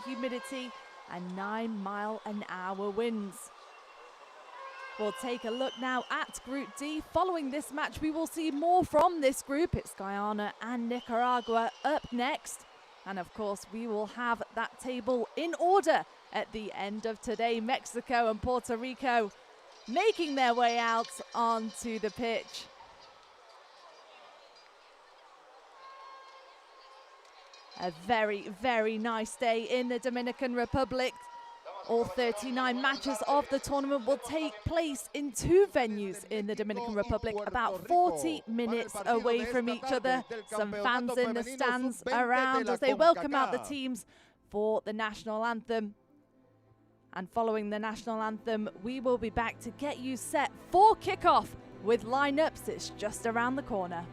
humidity and 9-mile-an-hour winds. We'll take a look now at Group D. Following this match, we will see more from this group. It's Guyana and Nicaragua up next. And of course, we will have that table in order at the end of today. Mexico and Puerto Rico making their way out onto the pitch. A very, very nice day in the Dominican Republic. All 39 matches of the tournament will take place in 2 venues in the Dominican Republic, about 40 minutes away from each other. Some fans in the stands around as they welcome out the teams for the national anthem. And following the national anthem, we will be back to get you set for kickoff with lineups. It's just around the corner.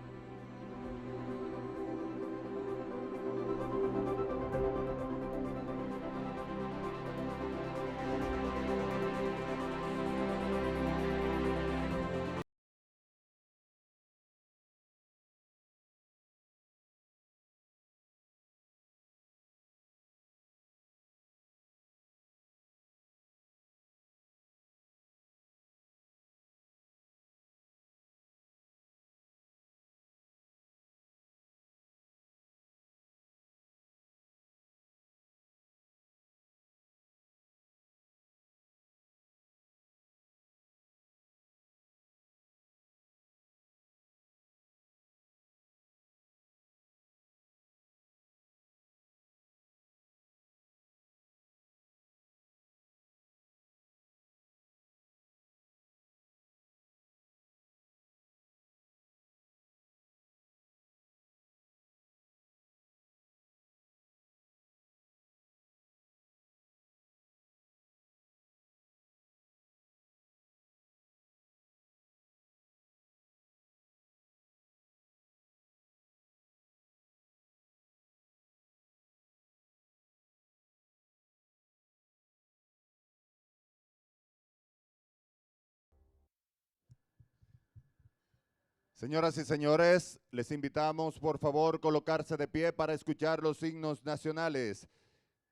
Señoras y señores, les invitamos por favor colocarse de pie para escuchar los himnos nacionales.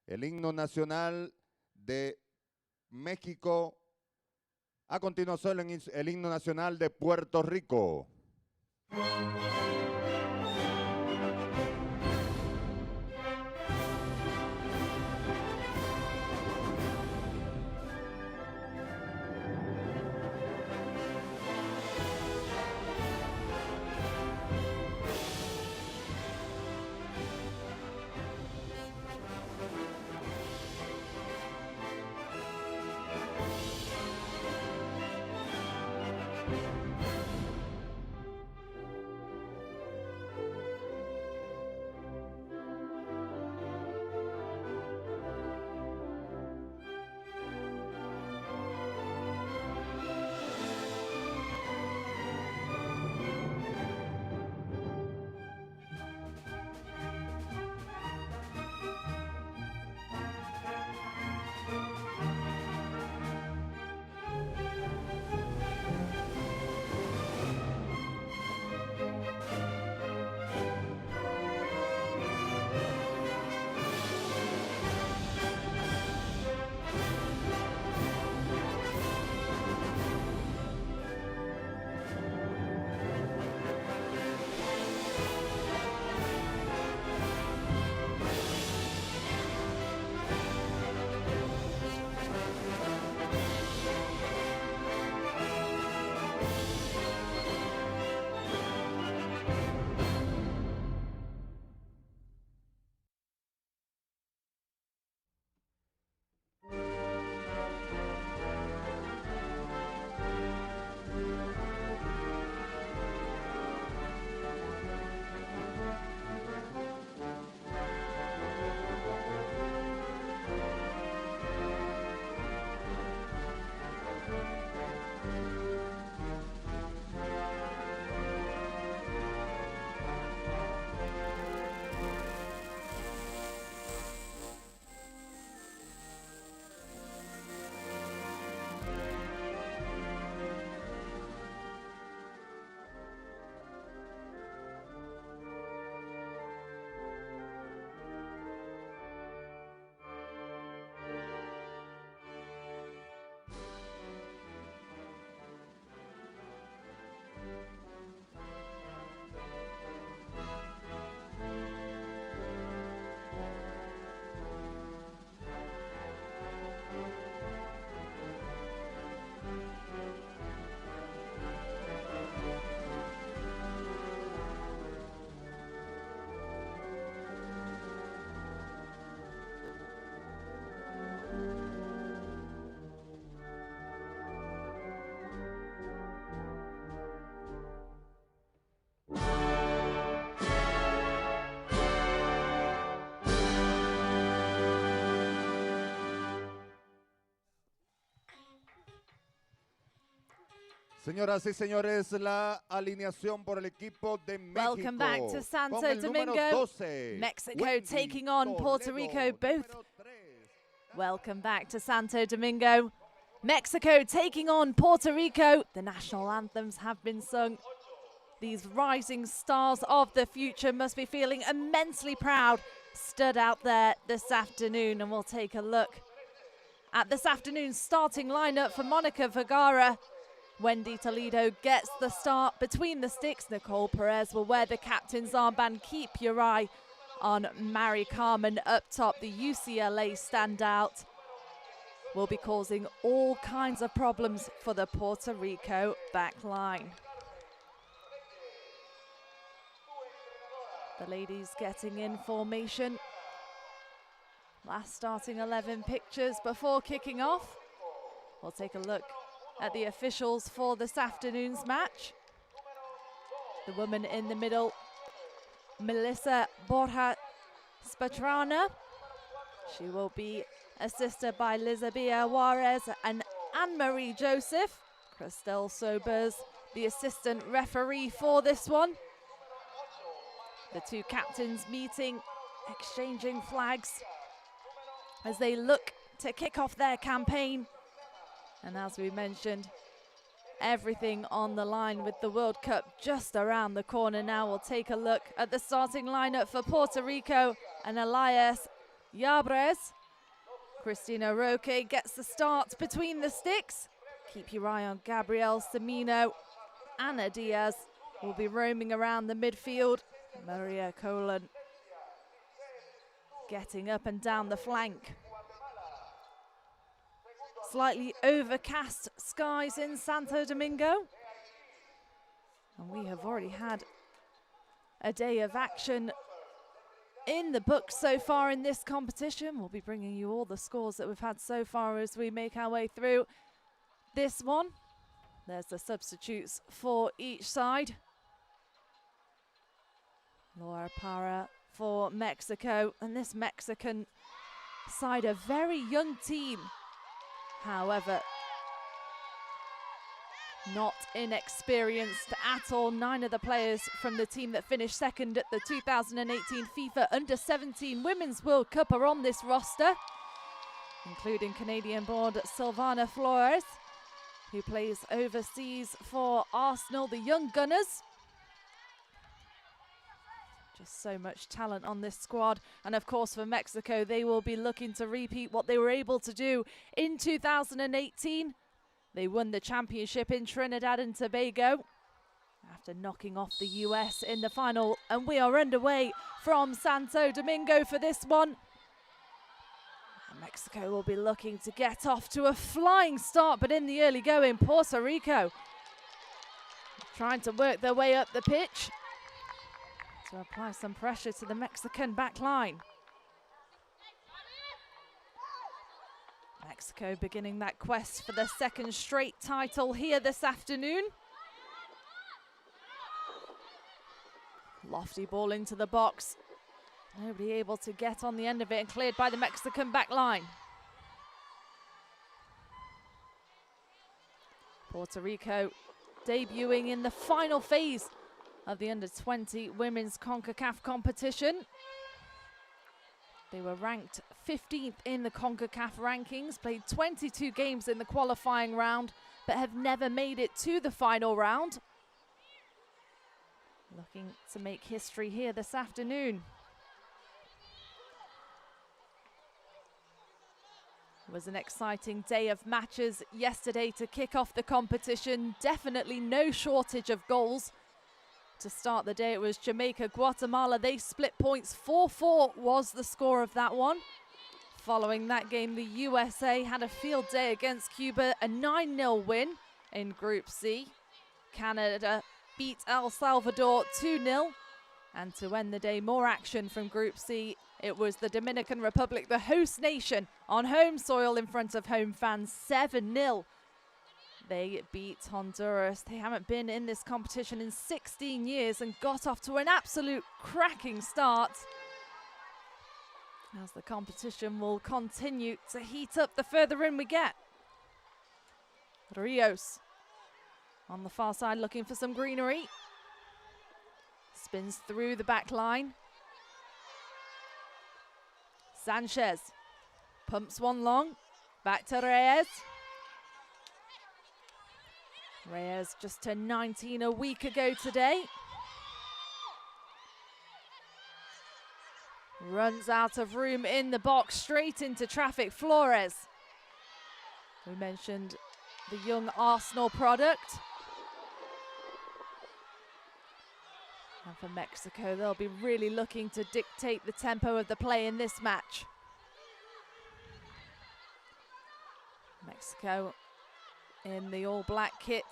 El himno nacional de México, a continuación el himno nacional de Puerto Rico. Señoras y señores, la alineación por el equipo de México. Welcome back to Santo Con el número Domingo. 12, Mexico Wendy taking on Puerto Toledo. Rico. Both. Número 3, Welcome back to Santo Domingo. Mexico taking on Puerto Rico. The national anthems have been sung. These rising stars of the future must be feeling immensely proud. Stood out there this afternoon, and we'll take a look at this afternoon's starting lineup for Monica Vergara. Wendy Toledo gets the start between the sticks. Nicole Perez will wear the captain's armband. Keep your eye on Mary Carmen up top. The UCLA standout will be causing all kinds of problems for the Puerto Rico back line. The ladies getting in formation. Last starting 11 pictures before kicking off. We'll take a look at the officials for this afternoon's match. The woman in the middle, Melissa Borja Spatrana. She will be assisted by Lizabia Juarez and Anne-Marie Joseph. Christelle Sobers, the assistant referee for this one. The two captains meeting, exchanging flags as they look to kick off their campaign. And as we mentioned, everything on the line with the World Cup just around the corner now. We'll take a look at the starting lineup for Puerto Rico and Elias Yabres. Cristina Roque gets the start between the sticks. Keep your eye on Gabrielle Semino. Ana Diaz will be roaming around the midfield. Maria Colon getting up and down the flank. Slightly overcast skies in Santo Domingo. And we have already had a day of action in the books so far in this competition. We'll be bringing you all the scores that we've had so far as we make our way through this one. There's the substitutes for each side. Laura Parra for Mexico. And this Mexican side, a very young team. However, not inexperienced at all. 9 of the players from the team that finished second at the 2018 FIFA Under-17 Women's World Cup are on this roster, including Canadian-born Silvana Flores, who plays overseas for Arsenal, the Young Gunners. Just so much talent on this squad. And of course for Mexico, they will be looking to repeat what they were able to do in 2018. They won the championship in Trinidad and Tobago after knocking off the US in the final. And we are underway from Santo Domingo for this one. And Mexico will be looking to get off to a flying start, but in the early going, Puerto Rico trying to work their way up the pitch to apply some pressure to the Mexican back line. Mexico beginning that quest for their second straight title here this afternoon. Lofty ball into the box. Nobody able to get on the end of it, and cleared by the Mexican back line. Puerto Rico debuting in the final phase of the Under-20 Women's Concacaf competition. They were ranked 15th in the Concacaf rankings, played 22 games in the qualifying round, but have never made it to the final round. Looking to make history here this afternoon. It was an exciting day of matches yesterday to kick off the competition. Definitely no shortage of goals. To start the day, it was Jamaica-Guatemala. They split points. 4-4 was the score of that one. Following that game, the USA had a field day against Cuba, a 9-0 win in Group C. Canada beat El Salvador 2-0. And to end the day, more action from Group C. It was the Dominican Republic, the host nation, on home soil in front of home fans, 7-0. They beat Honduras. They haven't been in this competition in 16 years and got off to an absolute cracking start. As the competition will continue to heat up the further in we get. Rios On the far side, looking for some greenery. Spins through the back line. Sanchez pumps one long. Back to Reyes. Reyes just turned 19 a week ago today. Runs out of room in the box, straight into traffic. Flores. We mentioned the young Arsenal product. And for Mexico, they'll be really looking to dictate the tempo of the play in this match. Mexico in the all-black kit.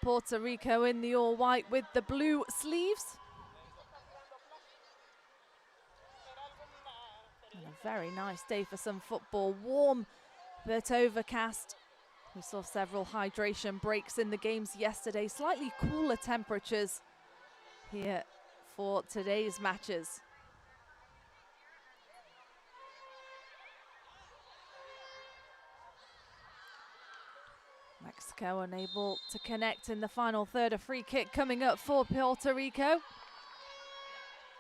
Puerto Rico in the all-white with the blue sleeves. And a very nice day for some football. Warm but overcast. We saw several hydration breaks in the games yesterday. Slightly cooler temperatures here for today's matches. Mexico unable to connect in the final third. A free kick coming up for Puerto Rico.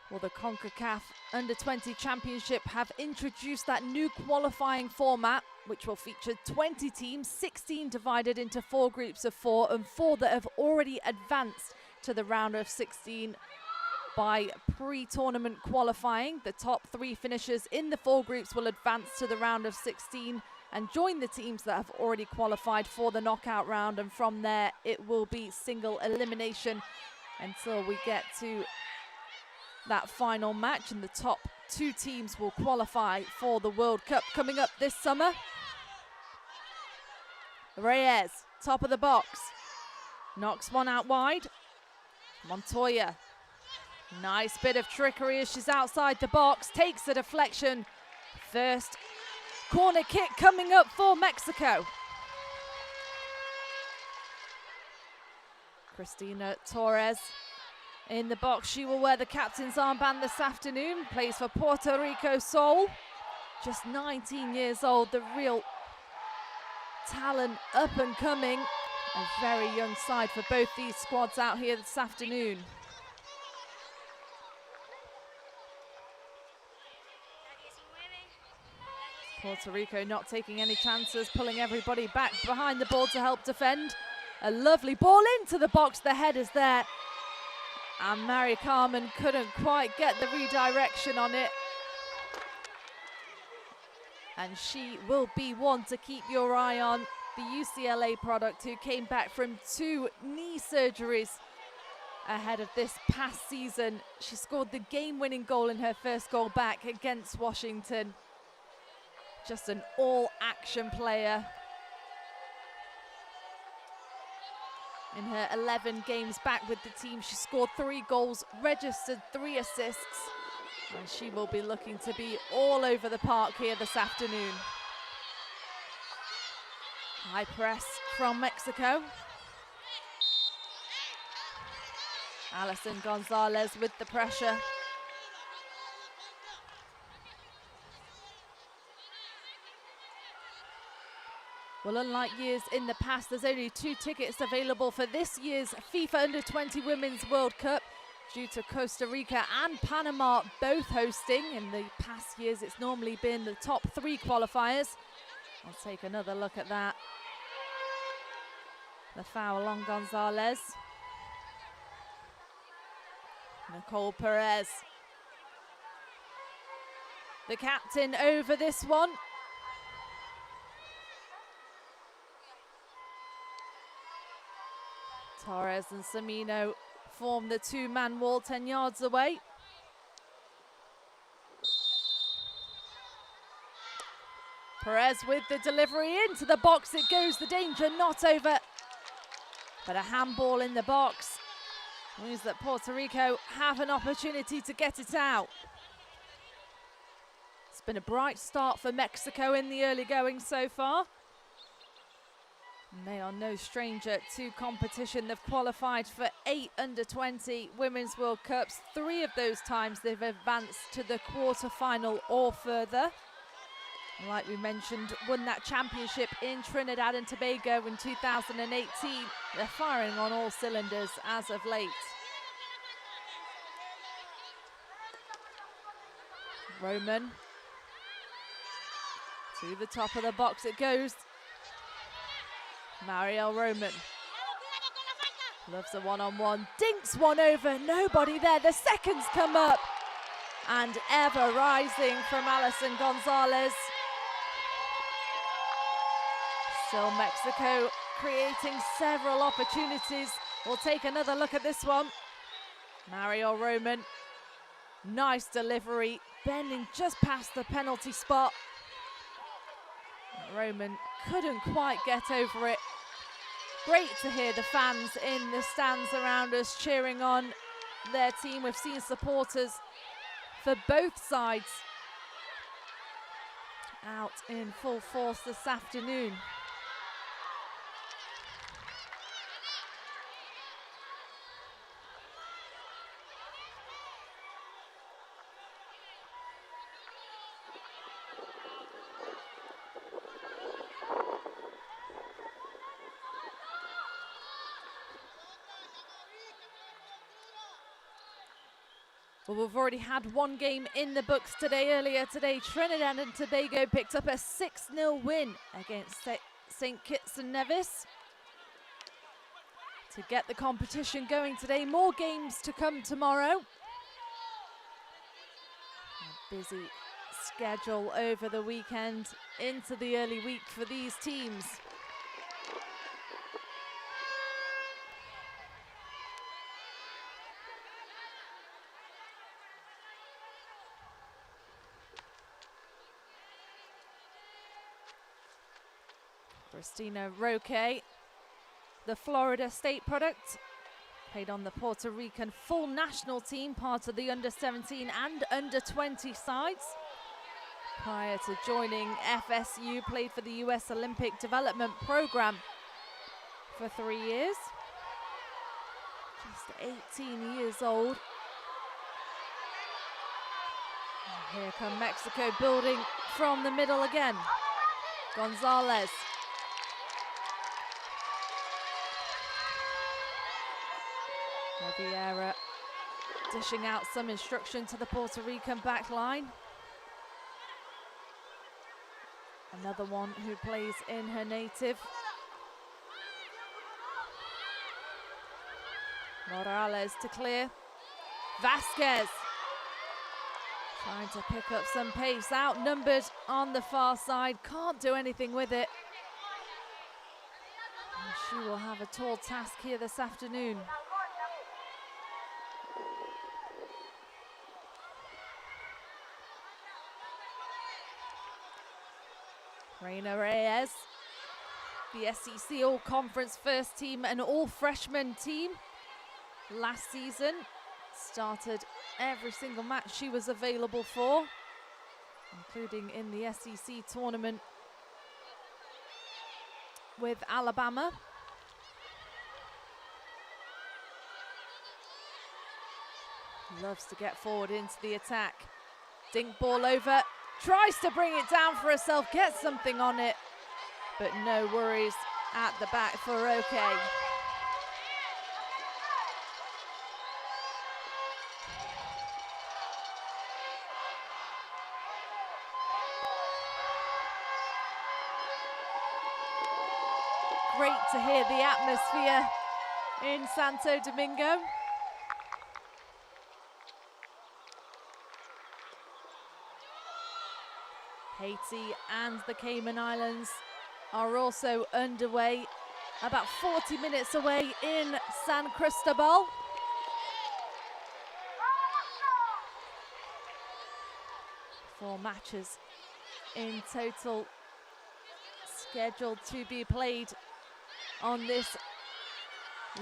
Well, the Concacaf Under-20 Championship have introduced that new qualifying format, which will feature 20 teams, 16 divided into 4 groups of 4, and 4 that have already advanced to the round of 16 by pre-tournament qualifying. The top 3 finishers in the 4 groups will advance to the round of 16 and join the teams that have already qualified for the knockout round, and from there it will be single elimination until we get to that final match, and the top 2 teams will qualify for the World Cup coming up this summer. Reyes, top of the box, knocks one out wide. Montoya, nice bit of trickery as she's outside the box, takes a deflection. First corner kick coming up for Mexico. Cristina Torres in the box. She will wear the captain's armband this afternoon. Plays for Puerto Rico Sol. Just 19 years old. The real talent up and coming. A very young side for both these squads out here this afternoon. Puerto Rico not taking any chances, pulling everybody back behind the ball to help defend. A lovely ball into the box. The head is there. And Mary Carmen couldn't quite get the redirection on it. And she will be one to keep your eye on. The UCLA product who came back from 2 knee surgeries ahead of this past season. She scored the game-winning goal in her first goal back against Washington. Just an all-action player. In her 11 games back with the team, she scored 3 goals, registered 3 assists, and she will be looking to be all over the park here this afternoon. High press from Mexico. Alison Gonzales with the pressure. Well, unlike years in the past, there's only 2 tickets available for this year's FIFA Under-20 Women's World Cup due to Costa Rica and Panama both hosting. In the past years, it's normally been the top 3 qualifiers. I'll take another look at that. The foul on Gonzales. Nicole Perez, the captain, over this one. Torres and Samino form the 2-man wall 10 yards away. Perez with the delivery into the box. It goes, the danger not over. But a handball in the box means that Puerto Rico have an opportunity to get it out. It's been a bright start for Mexico in the early going so far. And they are no stranger to competition. They've qualified for 8 Under-20 Women's World Cups. 3 of those times they've advanced to the quarter-final or further. Like we mentioned, won that championship in Trinidad and Tobago in 2018. They're firing on all cylinders as of late. Roman. To the top of the box it goes. Mariel Roman. Loves a one-on-one. Dinks one over. Nobody there. The seconds come up. And ever rising from Alison Gonzales. Still Mexico creating several opportunities. We'll take another look at this one. Mariel Roman. Nice delivery. Bending just past the penalty spot. Roman couldn't quite get over it. Great to hear the fans in the stands around us cheering on their team. We've seen supporters for both sides out in full force this afternoon. Well, we've already had one game in the books today. Earlier today, Trinidad and Tobago picked up a 6-0 win against St. Kitts and Nevis to get the competition going today. More games to come tomorrow. A busy schedule over the weekend into the early week for these teams. Christina Roque, the Florida State product, played on the Puerto Rican full national team, part of the under-17 and under-20 sides. Prior to joining FSU, played for the US Olympic Development Program for 3 years. Just 18 years old. And here come Mexico building from the middle again. Gonzales. Riviera dishing out some instruction to the Puerto Rican back line. Another one who plays in her native. Morales to clear. Vasquez trying to pick up some pace. Outnumbered on the far side. Can't do anything with it. And she will have a tall task here this afternoon. Reina Reyes, the SEC All-Conference first team and all-freshman team last season. Started every single match she was available for, including in the SEC tournament with Alabama. Loves to get forward into the attack. Dink ball over. Tries to bring it down for herself, gets something on it, but no worries at the back for Roque. Great to hear the atmosphere in Santo Domingo. Haiti and the Cayman Islands are also underway, about 40 minutes away in San Cristobal. Four matches in total scheduled to be played on this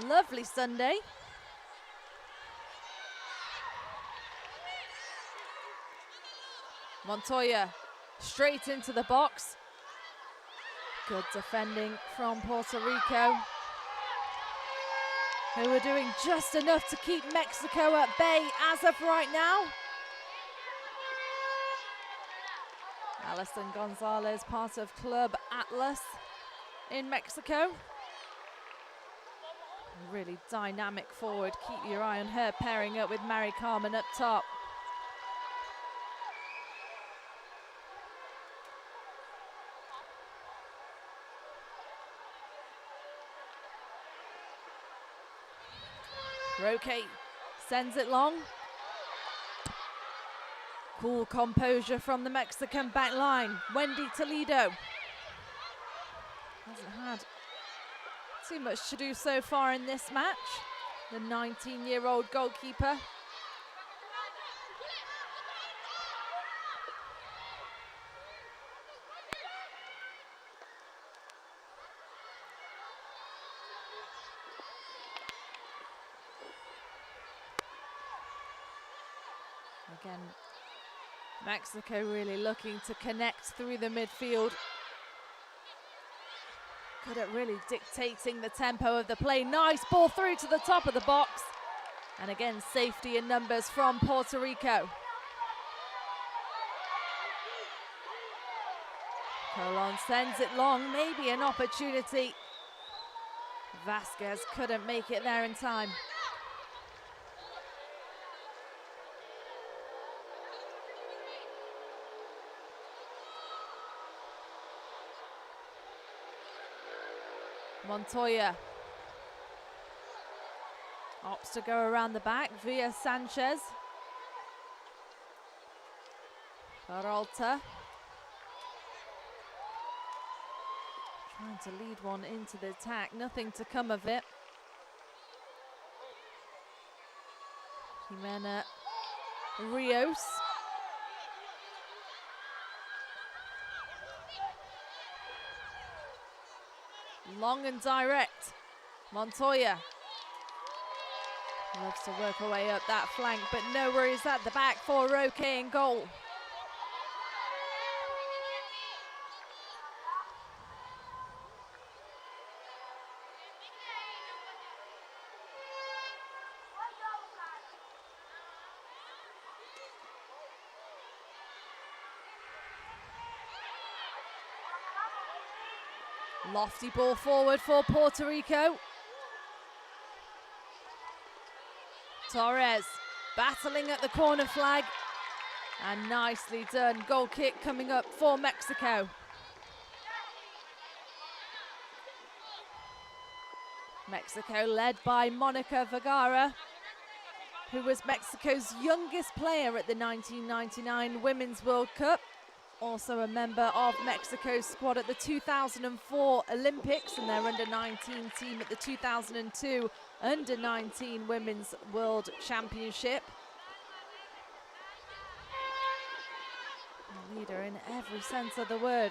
lovely Sunday. Montoya straight into the box. Good defending from Puerto Rico, who are doing just enough to keep Mexico at bay as of right now. Alison Gonzales, part of Club Atlas in Mexico. A really dynamic forward. Keep your eye on her, pairing up with Mary Carmen up top. Roque sends it long. Cool composure from the Mexican back line. Wendy Toledo hasn't had too much to do so far in this match. The 19-year-old goalkeeper. Again, Mexico really looking to connect through the midfield. Good at really dictating the tempo of the play. Nice ball through to the top of the box. And again, safety in numbers from Puerto Rico. Colon sends it long, maybe an opportunity. Vasquez couldn't make it there in time. Montoya opts to go around the back via Sanchez. Peralta trying to lead one into the attack, nothing to come of it. Jimena Rios. Long and direct. Montoya loves to work her way up that flank, but no worries at the back for Roque in goal. Lofty ball forward for Puerto Rico. Torres battling at the corner flag. And nicely done. Goal kick coming up for Mexico. Mexico led by Monica Vergara, who was Mexico's youngest player at the 1999 Women's World Cup. Also a member of Mexico's squad at the 2004 Olympics and their under-19 team at the 2002 under-19 Women's World Championship. A leader in every sense of the word.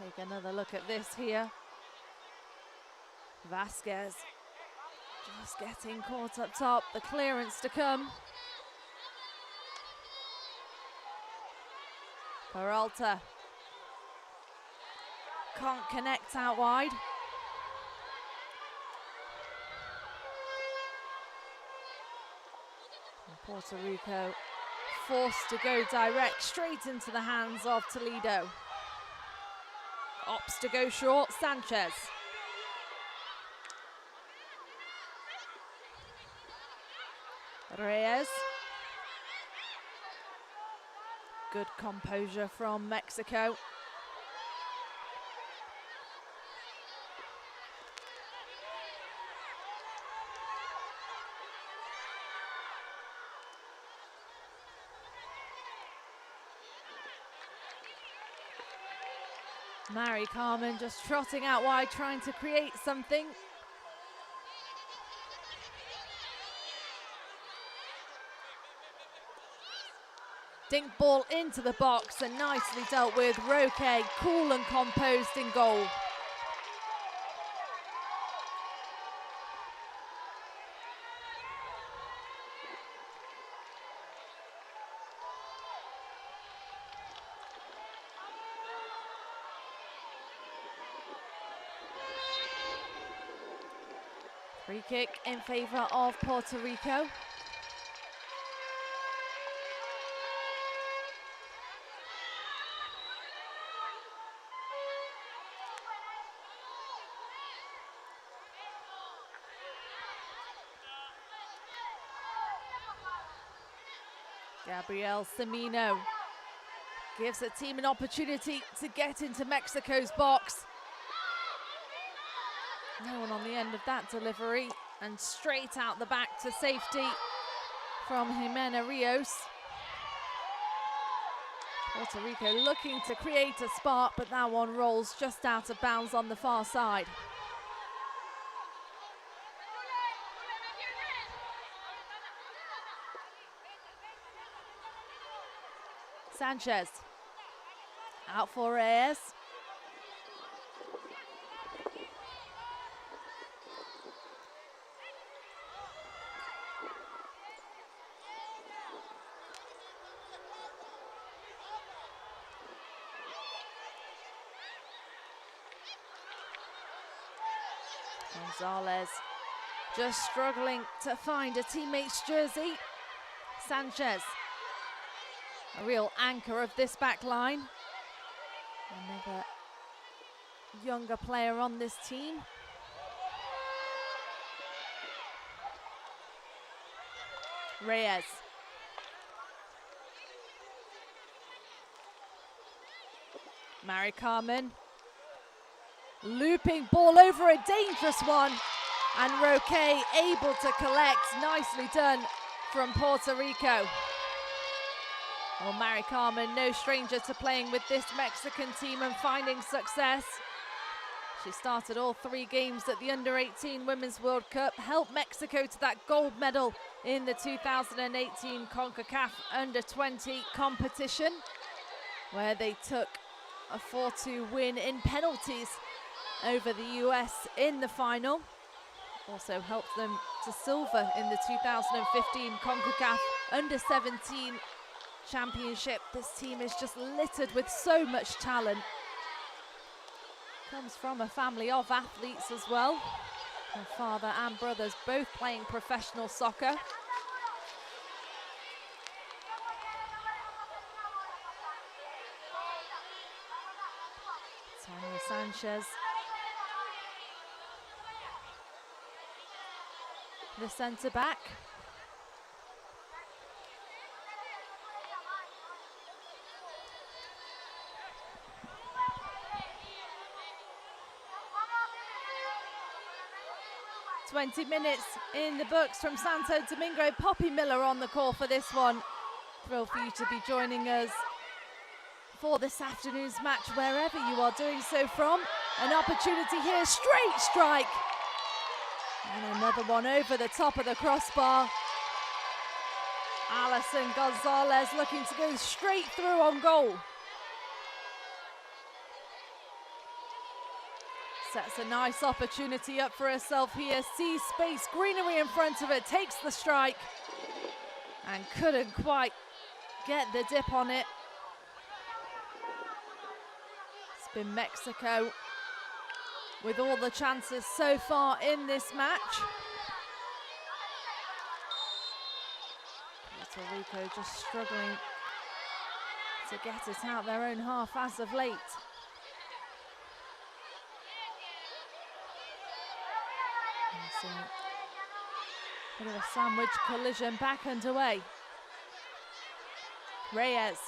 Take another look at this here. Vasquez just getting caught up top. The clearance to come. Peralta can't connect out wide. And Puerto Rico forced to go direct straight into the hands of Toledo. Opts to go short, Sanchez. Reyes. Good composure from Mexico. Mary Carmen just trotting out wide, trying to create something. Dink ball into the box and nicely dealt with. Roque, cool and composed in goal. Free kick in favor of Puerto Rico. Gabriel Semino gives the team an opportunity to get into Mexico's box. No one on the end of that delivery, and straight out the back to safety from Jimena Rios. Puerto Rico looking to create a spark, but that one rolls just out of bounds on the far side. Sanchez out for Reyes. Gonzales just struggling to find a teammate's jersey. Sanchez, a real anchor of this back line. Another younger player on this team. Reyes. Mari Carmen. Looping ball over, a dangerous one. And Roque able to collect. Nicely done from Puerto Rico. Well, Mari Carmen, no stranger to playing with this Mexican team and finding success. She started all 3 games at the Under-18 Women's World Cup, helped Mexico to that gold medal in the 2018 Concacaf Under-20 competition, where they took a 4-2 win in penalties over the US in the final. Also helped them to silver in the 2015 Concacaf Under-17 Championship. This team is just littered with so much talent. Comes from a family of athletes as well. Her father and brothers both playing professional soccer. Tania Sanchez, the centre back. "20 minutes in the books from Santo Domingo." Poppy Miller on the call for this one. Thrilled for you to be joining us for this afternoon's match, wherever you are doing so from. An opportunity here, straight strike. And another one over the top of the crossbar. Alison Gonzales looking to go straight through on goal. Sets a nice opportunity up for herself here. Sees space, greenery in front of her, takes the strike and couldn't quite get the dip on it. It's been Mexico with all the chances so far in this match. Puerto Rico just struggling to get it out their own half as of late. Bit of a sandwich collision back underway. Reyes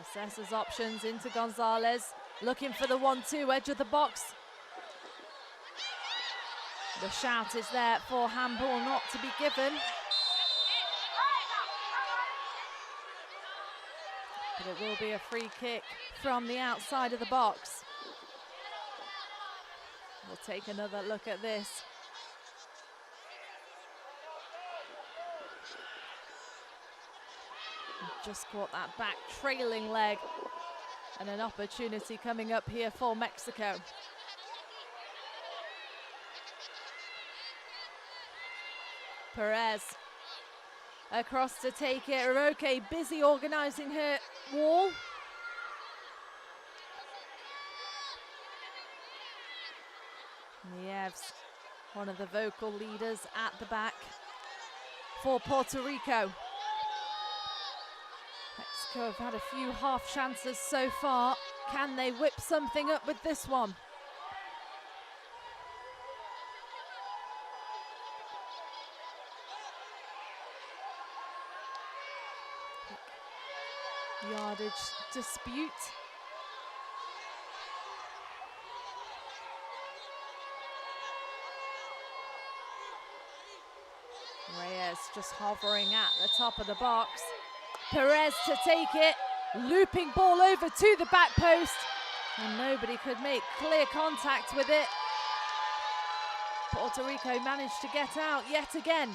assesses options into Gonzales, looking for the 1-2 edge of the box. The shout is there for handball not to be given. But it will be a free kick from the outside of the box. We'll take another look at this. Just caught that back trailing leg, and an opportunity coming up here for Mexico. Perez across to take it. Roque busy organising her wall. Nieves one of the vocal leaders at the back for Puerto Rico. Mexico have had a few half chances so far. Can they whip something up with this one? Yardage dispute. Reyes just hovering at the top of the box. Perez to take it, looping ball over to the back post, and nobody could make clear contact with it. Puerto Rico managed to get out yet again.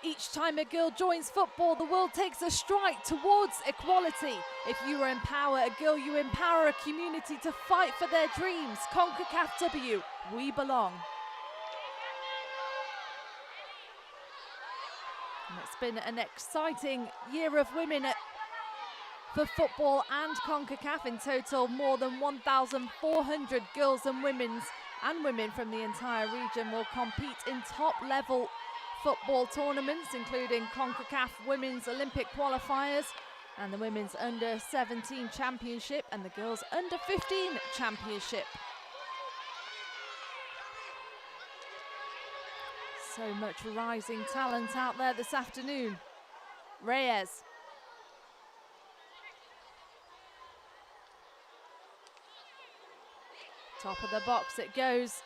Each time a girl joins football, the world takes a stride towards equality. If you empower a girl, you empower a community to fight for their dreams. Concacaf W, we belong. And it's been an exciting year of women for football and Concacaf. In total, more than 1,400 girls and women from the entire region will compete in top-level football tournaments, including Concacaf Women's Olympic qualifiers and the Women's Under-17 Championship and the Girls Under-15 Championship. So much rising talent out there this afternoon. Reyes. Top of the box it goes.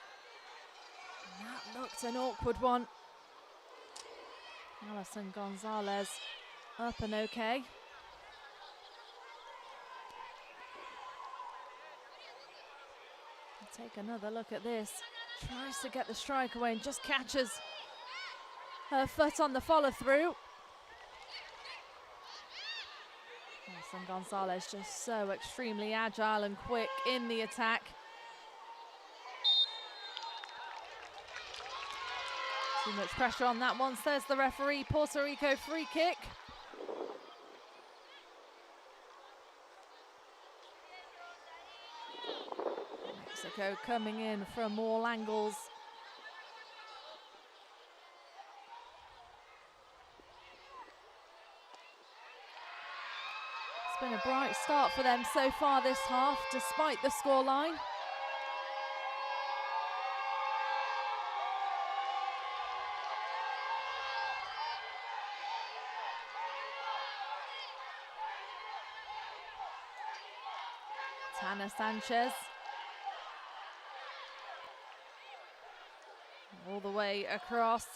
And that looked an awkward one. Alison Gonzales up and okay. We'll take another look at this. Tries to get the strike away and just catches her foot on the follow through. Alison Gonzales just so extremely agile and quick in the attack. Too much pressure on that one, says the referee. Puerto Rico free kick. Mexico coming in from all angles. It's been a bright start for them so far this half, despite the scoreline. Tana Sanchez. All the way across.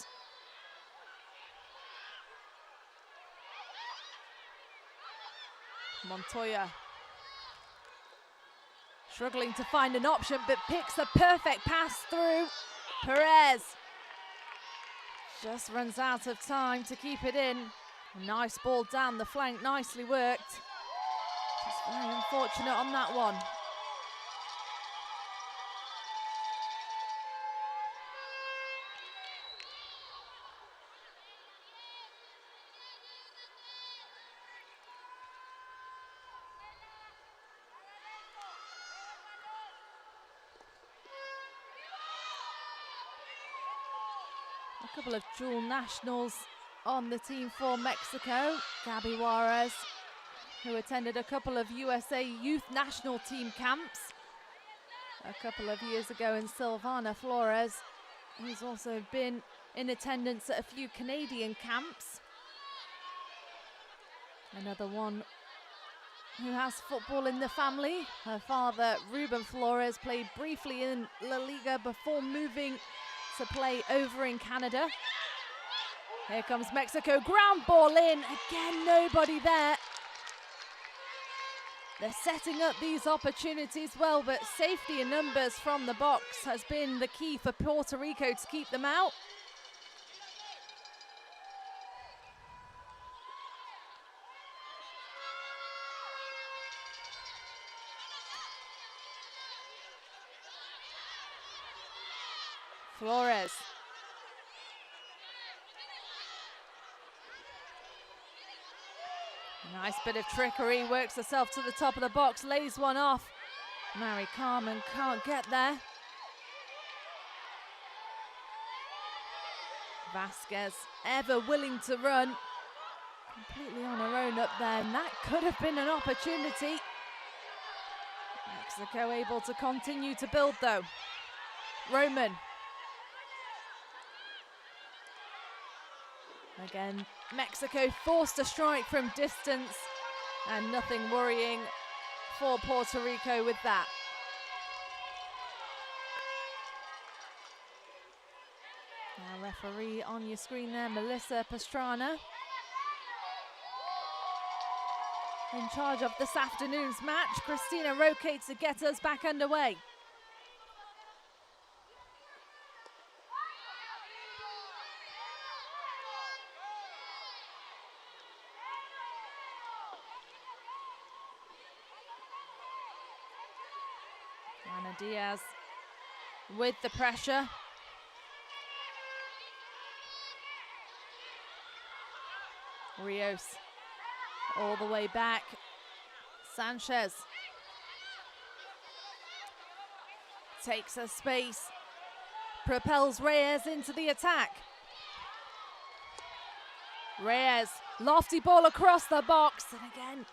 Montoya. Struggling to find an option, but picks a perfect pass through. Perez just runs out of time to keep it in. A nice ball down the flank, nicely worked. Just very unfortunate on that one. A couple of dual nationals on the team for Mexico. Gabby Juarez, who attended a couple of USA youth national team camps a couple of years ago, and Silvana Flores, who's also been in attendance at a few Canadian camps. Another one who has football in the family. Her father, Ruben Flores, played briefly in La Liga before moving to play over in Canada. Here comes Mexico, ground ball in, again nobody there. They're setting up these opportunities well, but safety in numbers from the box has been the key for Puerto Rico to keep them out. Flores. Nice bit of trickery, works herself to the top of the box, lays one off. Mary Carmen can't get there. Vasquez, ever willing to run, completely on her own up there, and that could have been an opportunity. Mexico able to continue to build though. Roman. Again, Mexico forced a strike from distance, and nothing worrying for Puerto Rico with that. Now referee on your screen there, Melissa Pastrana. In charge of this afternoon's match, Christina Roque to get us back underway. Ana Diaz with the pressure. Rios all the way back. Sanchez takes her space, propels Reyes into the attack. Reyes, lofty ball across the box, and again,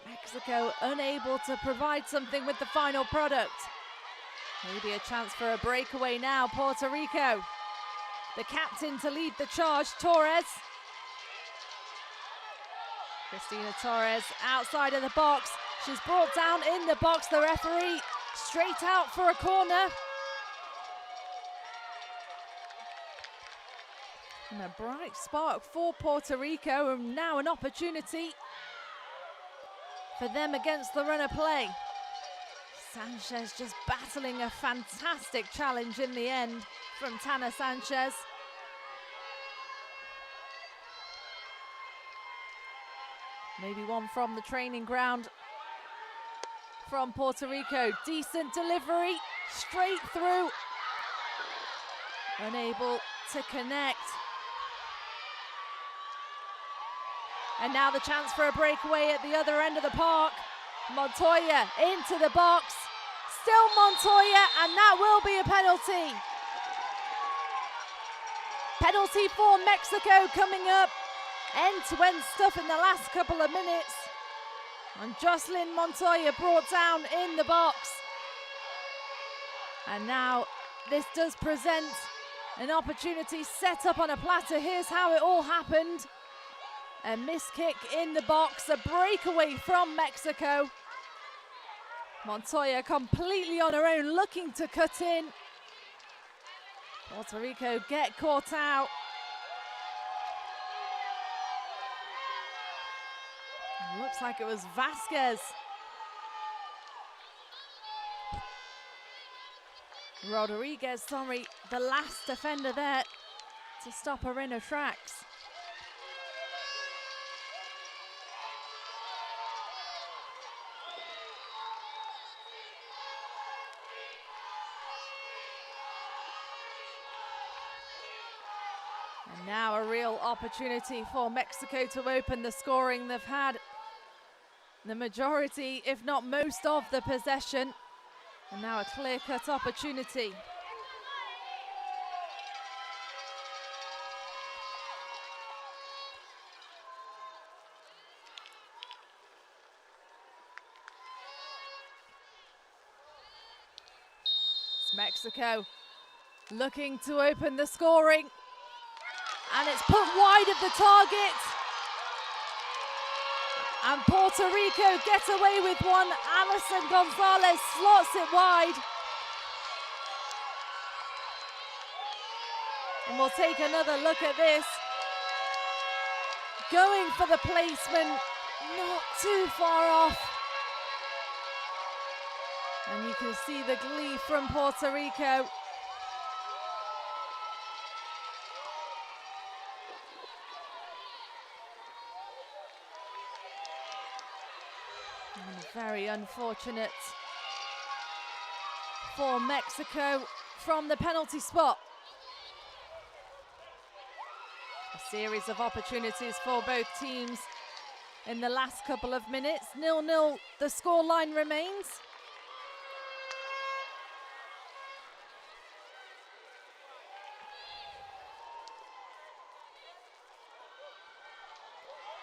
Mexico unable to provide something with the final product. Maybe a chance for a breakaway now, Puerto Rico. The captain to lead the charge, Torres. Cristina Torres outside of the box. She's brought down in the box. The referee straight out for a corner. And a bright spark for Puerto Rico, and now an opportunity for them against the run of play. Sanchez just battling a fantastic challenge in the end from Tana Sanchez. Maybe one from the training ground from Puerto Rico. Decent delivery, straight through. Unable to connect. And now the chance for a breakaway at the other end of the park. Montoya into the box. Still Montoya, and that will be a penalty. Penalty for Mexico coming up. End-to-end stuff in the last couple of minutes. And Jocelyn Montoya brought down in the box. And now this does present an opportunity set up on a platter. Here's how it all happened. A missed kick in the box, a breakaway from Mexico. Montoya completely on her own, looking to cut in. Puerto Rico get caught out. Looks like it was Vasquez. Rodriguez, sorry, the last defender there to stop her in her tracks. And now a real opportunity for Mexico to open the scoring. They've had the majority, if not most, of the possession. And now a clear-cut opportunity. It's Mexico looking to open the scoring. And it's put wide of the target. And Puerto Rico get away with one. Alison Gonzales slots it wide. And we'll take another look at this. Going for the placement, not too far off. And you can see the glee from Puerto Rico. Very unfortunate for Mexico from the penalty spot. A series of opportunities for both teams in the last couple of minutes. 0-0, the scoreline remains.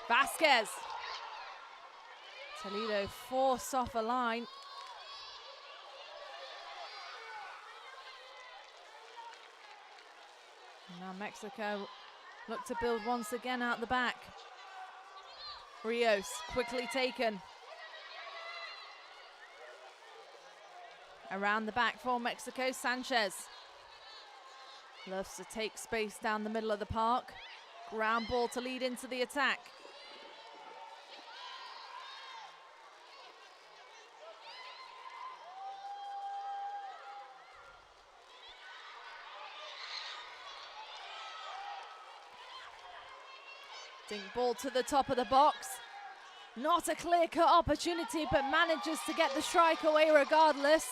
Vasquez. Toledo forced off a line. Now Mexico look to build once again out the back. Rios quickly taken. Around the back for Mexico, Sanchez. Loves to take space down the middle of the park. Ground ball to lead into the attack. Dink ball to the top of the box. Not a clear-cut opportunity, but manages to get the strike away regardless.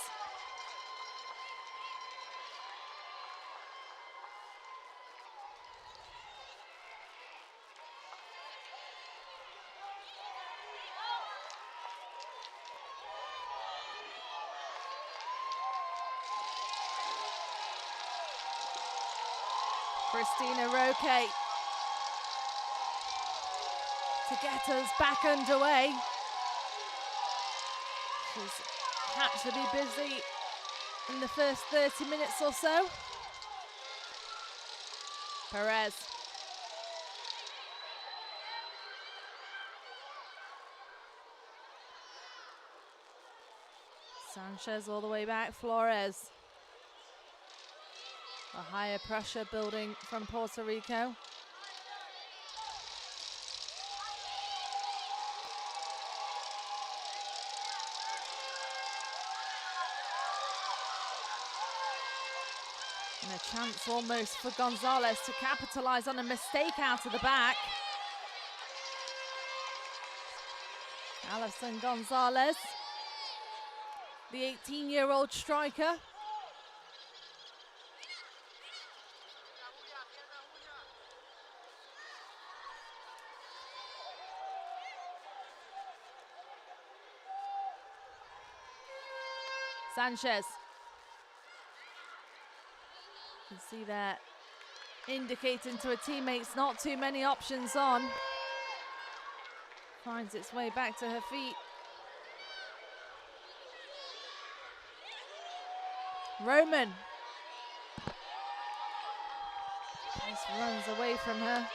Christina Roque to get us back underway. She's had to be busy in the first 30 minutes or so. Perez. Sanchez all the way back, Flores. A higher pressure building from Puerto Rico. And a chance almost for Gonzales to capitalize on a mistake out of the back. Alison Gonzales, the 18-year-old striker. Sanchez. You can see that indicating to her teammates not too many options on. Finds its way back to her feet. Roman. Just runs away from her.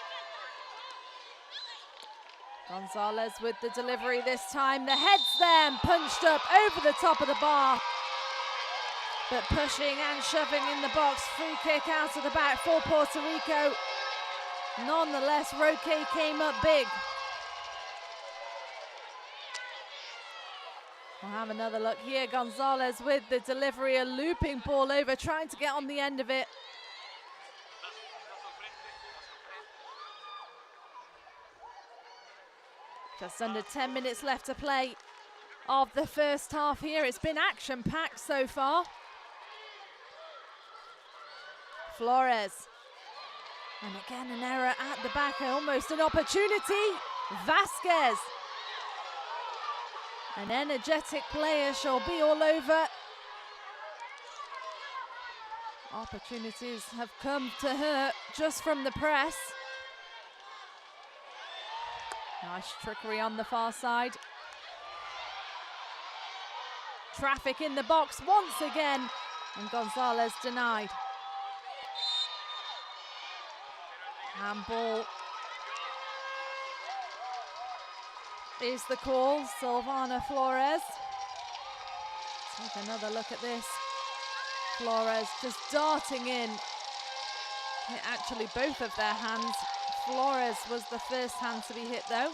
Gonzales with the delivery this time. The head's there and punched up over the top of the bar. But pushing and shoving in the box. Free kick out of the back for Puerto Rico. Nonetheless, Roque came up big. We'll have another look here. Gonzales with the delivery, a looping ball over, trying to get on the end of it. Just under 10 minutes left to play of the first half here. It's been action-packed so far. Flores. And again, an error at the back, almost an opportunity. Vasquez. An energetic player, she'll be all over. Opportunities have come to her just from the press. Nice trickery on the far side. Traffic in the box once again, and Gonzales denied. Handball is the call. Silvana Flores. Take another look at this. Flores just darting in. Hit actually both of their hands. Flores was the first hand to be hit though.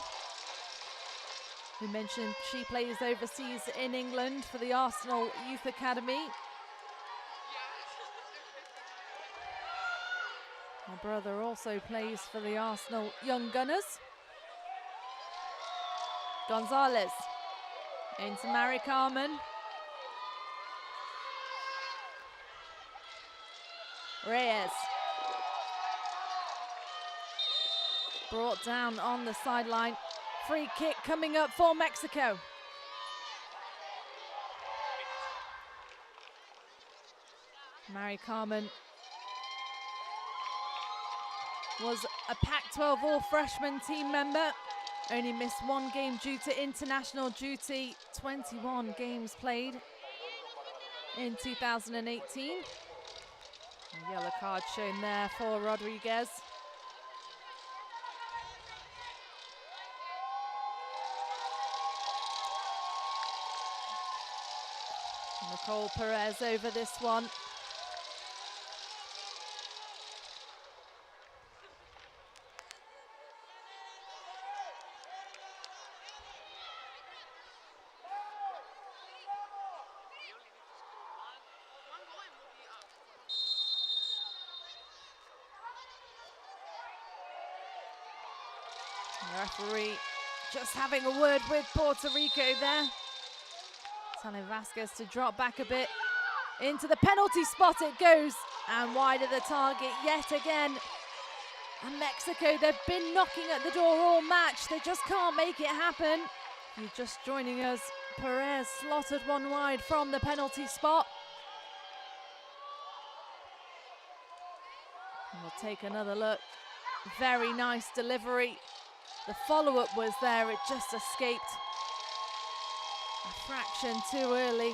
We mentioned she plays overseas in England for the Arsenal Youth Academy. Her brother also plays for the Arsenal Young Gunners. Gonzales into Mari Carmen. Reyes. Brought down on the sideline. Free kick coming up for Mexico. Mary Carmen was a Pac-12 all-freshman team member. Only missed one game due to international duty. 21 games played in 2018. A yellow card shown there for Rodriguez. Nicole Perez over this one. The referee just having a word with Puerto Rico there. Telling Vasquez to drop back a bit. Into the penalty spot it goes. And wide of the target yet again. And Mexico, they've been knocking at the door all match. They just can't make it happen. If you're just joining us, Perez slotted one wide from the penalty spot. And we'll take another look. Very nice delivery. The follow-up was there, it just escaped a fraction too early.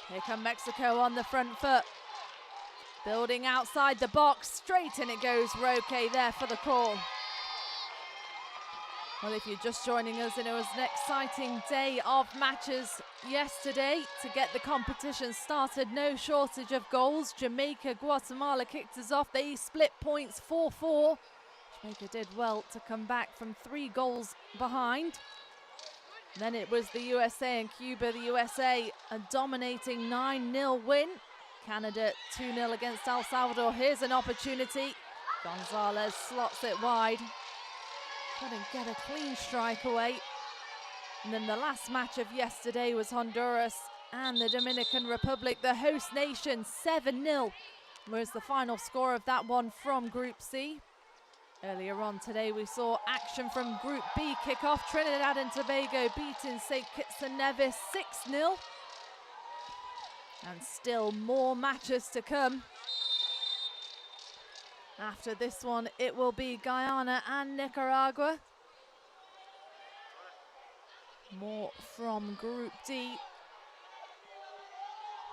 Here come Mexico on the front foot. Building outside the box, straight in it goes. Roque there for the call. Well, if you're just joining us, it was an exciting day of matches yesterday to get the competition started. No shortage of goals. Jamaica, Guatemala kicked us off. They split points 4-4. Jamaica did well to come back from 3 goals behind. Then it was the USA and Cuba. The USA a dominating 9-0 win. Canada 2-0 against El Salvador. Here's an opportunity. Gonzales slots it wide. Couldn't get a clean strike away. And then the last match of yesterday was Honduras and the Dominican Republic, the host nation. 7-0 was the final score of that one from Group C. Earlier on today, we saw action from Group B kick off. Trinidad and Tobago beating St. Kitts and Nevis 6-0. And still more matches to come. After this one, it will be Guyana and Nicaragua. More from Group D,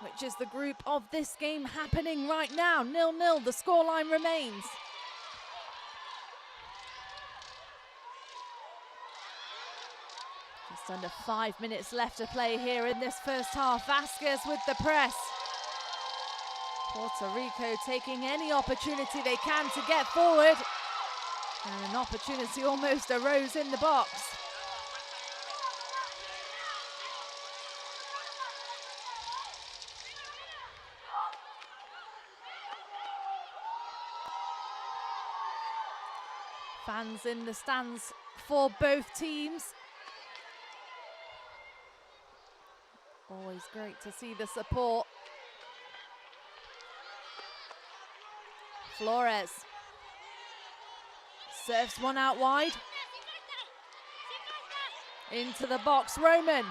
which is the group of this game happening right now. 0-0, the scoreline remains. Just under 5 minutes left to play here in this first half. Vasquez with the press. Puerto Rico taking any opportunity they can to get forward. And an opportunity almost arose in the box. Fans in the stands for both teams. Always great to see the support. Flores serves one out wide. Into the box, Roman.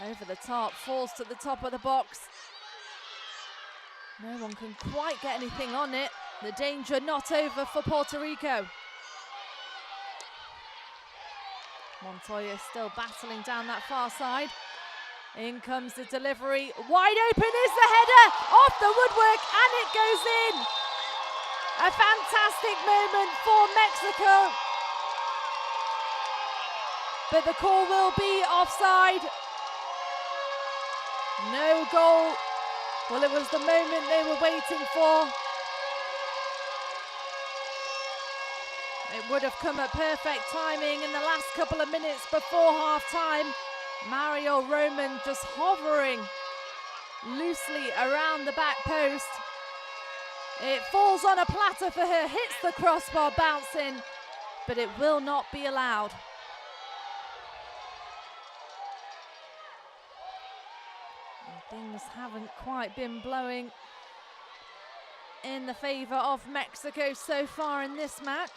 Over the top, falls to the top of the box. No one can quite get anything on it. The danger not over for Puerto Rico. Montoya still battling down that far side. In comes the delivery. Wide open is the header off the woodwork and it goes in. A fantastic moment for Mexico. But the call will be offside. No goal. Well, it was the moment they were waiting for. It would have come at perfect timing in the last couple of minutes before half time. Mario Roman just hovering loosely around the back post. It falls on a platter for her, hits the crossbar bouncing, but it will not be allowed. And things haven't quite been blowing in the favor of Mexico so far in this match.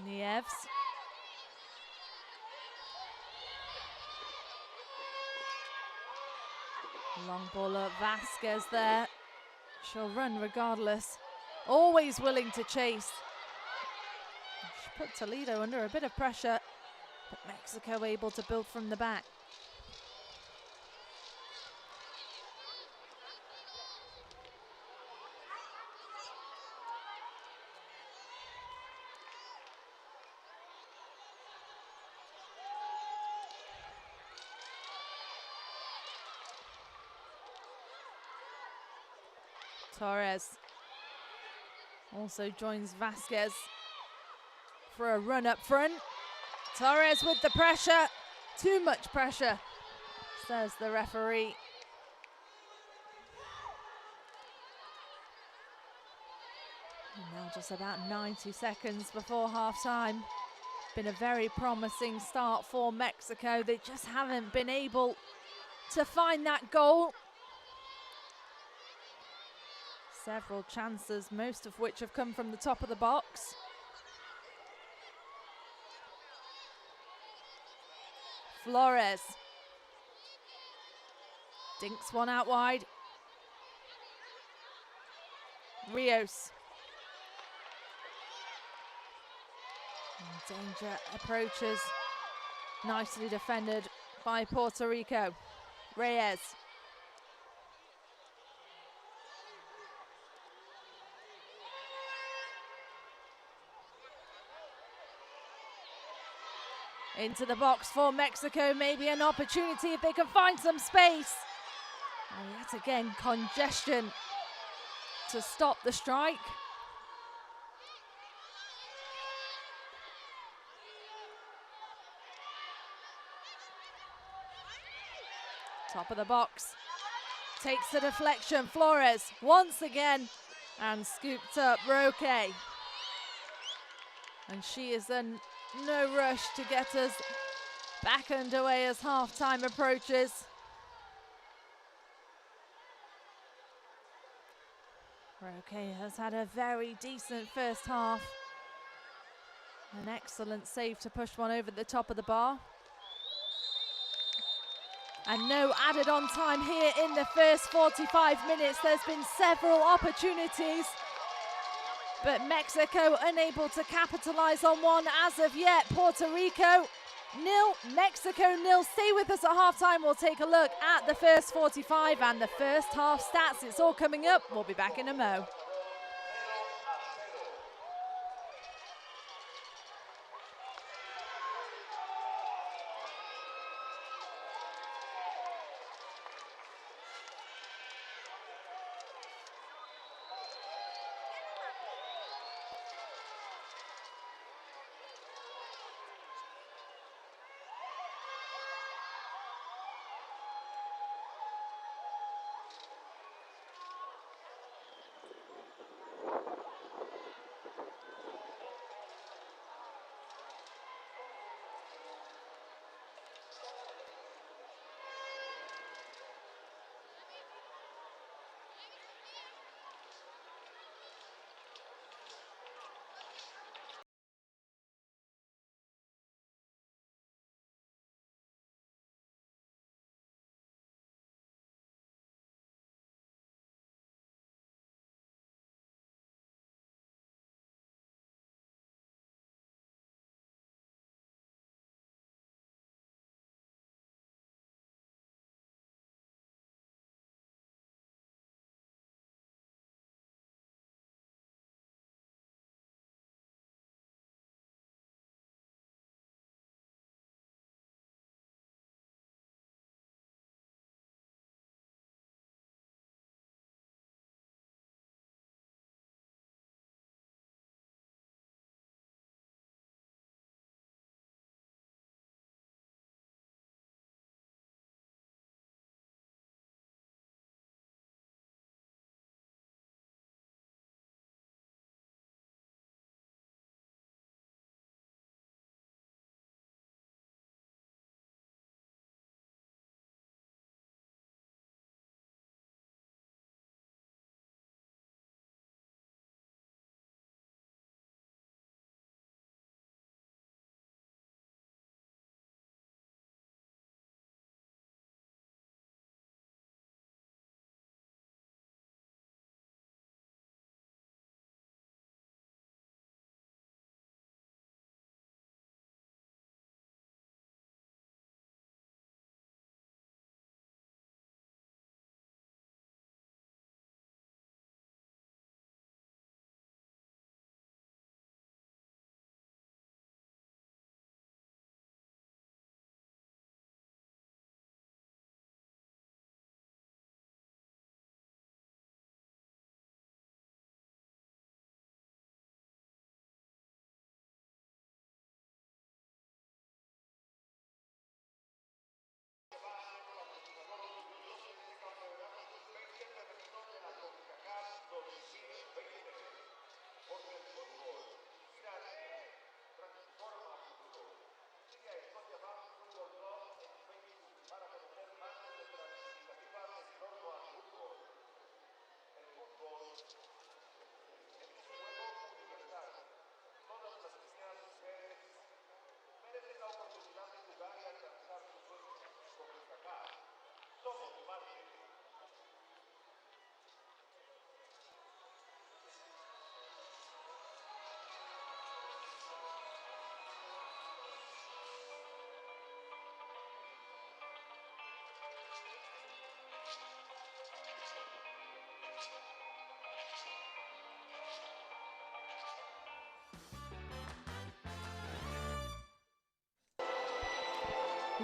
Nieves. Long baller Vasquez there. She'll run regardless. Always willing to chase. She put Toledo under a bit of pressure, but Mexico able to build from the back. Torres also joins Vasquez for a run up front. Torres with the pressure. Too much pressure, says the referee. And now just about 90 seconds before half time. Been a very promising start for Mexico. They just haven't been able to find that goal. Several chances, most of which have come from the top of the box. Flores dinks one out wide. Rios. And danger approaches. Nicely defended by Puerto Rico. Reyes. Into the box for Mexico, maybe an opportunity if they can find some space. And yet again, congestion to stop the strike. Top of the box, takes the deflection, Flores once again, and scooped up Roque. And she is in no rush to get us back underway as half-time approaches. Roque has had a very decent first half. An excellent save to push one over the top of the bar. And no added on time here in the first 45 minutes. There's been several opportunities, but Mexico unable to capitalize on one as of yet. Puerto Rico 0, Mexico 0. Stay with us at halftime. We'll take a look at the first 45 and the first half stats. It's all coming up. We'll be back in a mo.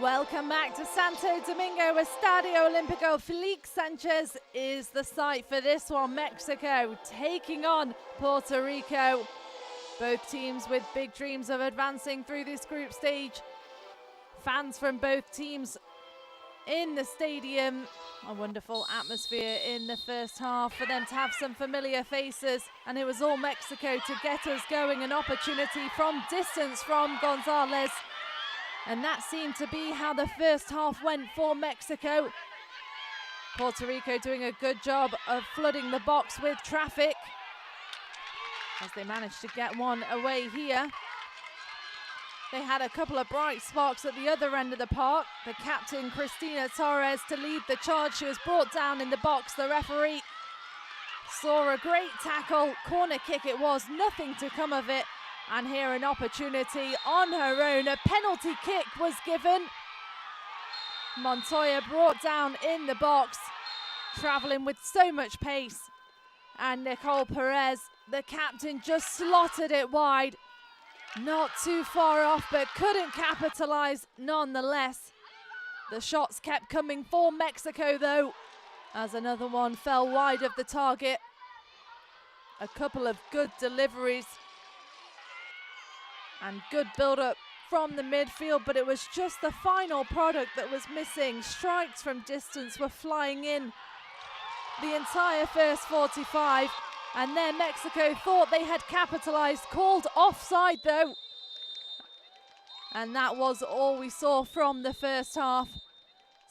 Welcome back to Santo Domingo. Estadio Olímpico Felix Sanchez is the site for this one. Mexico taking on Puerto Rico. Both teams with big dreams of advancing through this group stage. Fans from both teams in the stadium. A wonderful atmosphere in the first half for them to have some familiar faces. And it was all Mexico to get us going. An opportunity from distance from Gonzales. And that seemed to be how the first half went for Mexico. Puerto Rico doing a good job of flooding the box with traffic as they managed to get one away here. They had a couple of bright sparks at the other end of the park. The captain, Cristina Torres, to lead the charge. She was brought down in the box. The referee saw a great tackle. Corner kick it was, nothing to come of it. And here an opportunity on her own. A penalty kick was given. Montoya brought down in the box, traveling with so much pace. And Nicole Perez, the captain, just slotted it wide. Not too far off, but couldn't capitalize nonetheless. The shots kept coming for Mexico though, as another one fell wide of the target. A couple of good deliveries and good build-up from the midfield, but it was just the final product that was missing. Strikes from distance were flying in the entire first 45, and then Mexico thought they had capitalized, called offside though. And that was all we saw from the first half.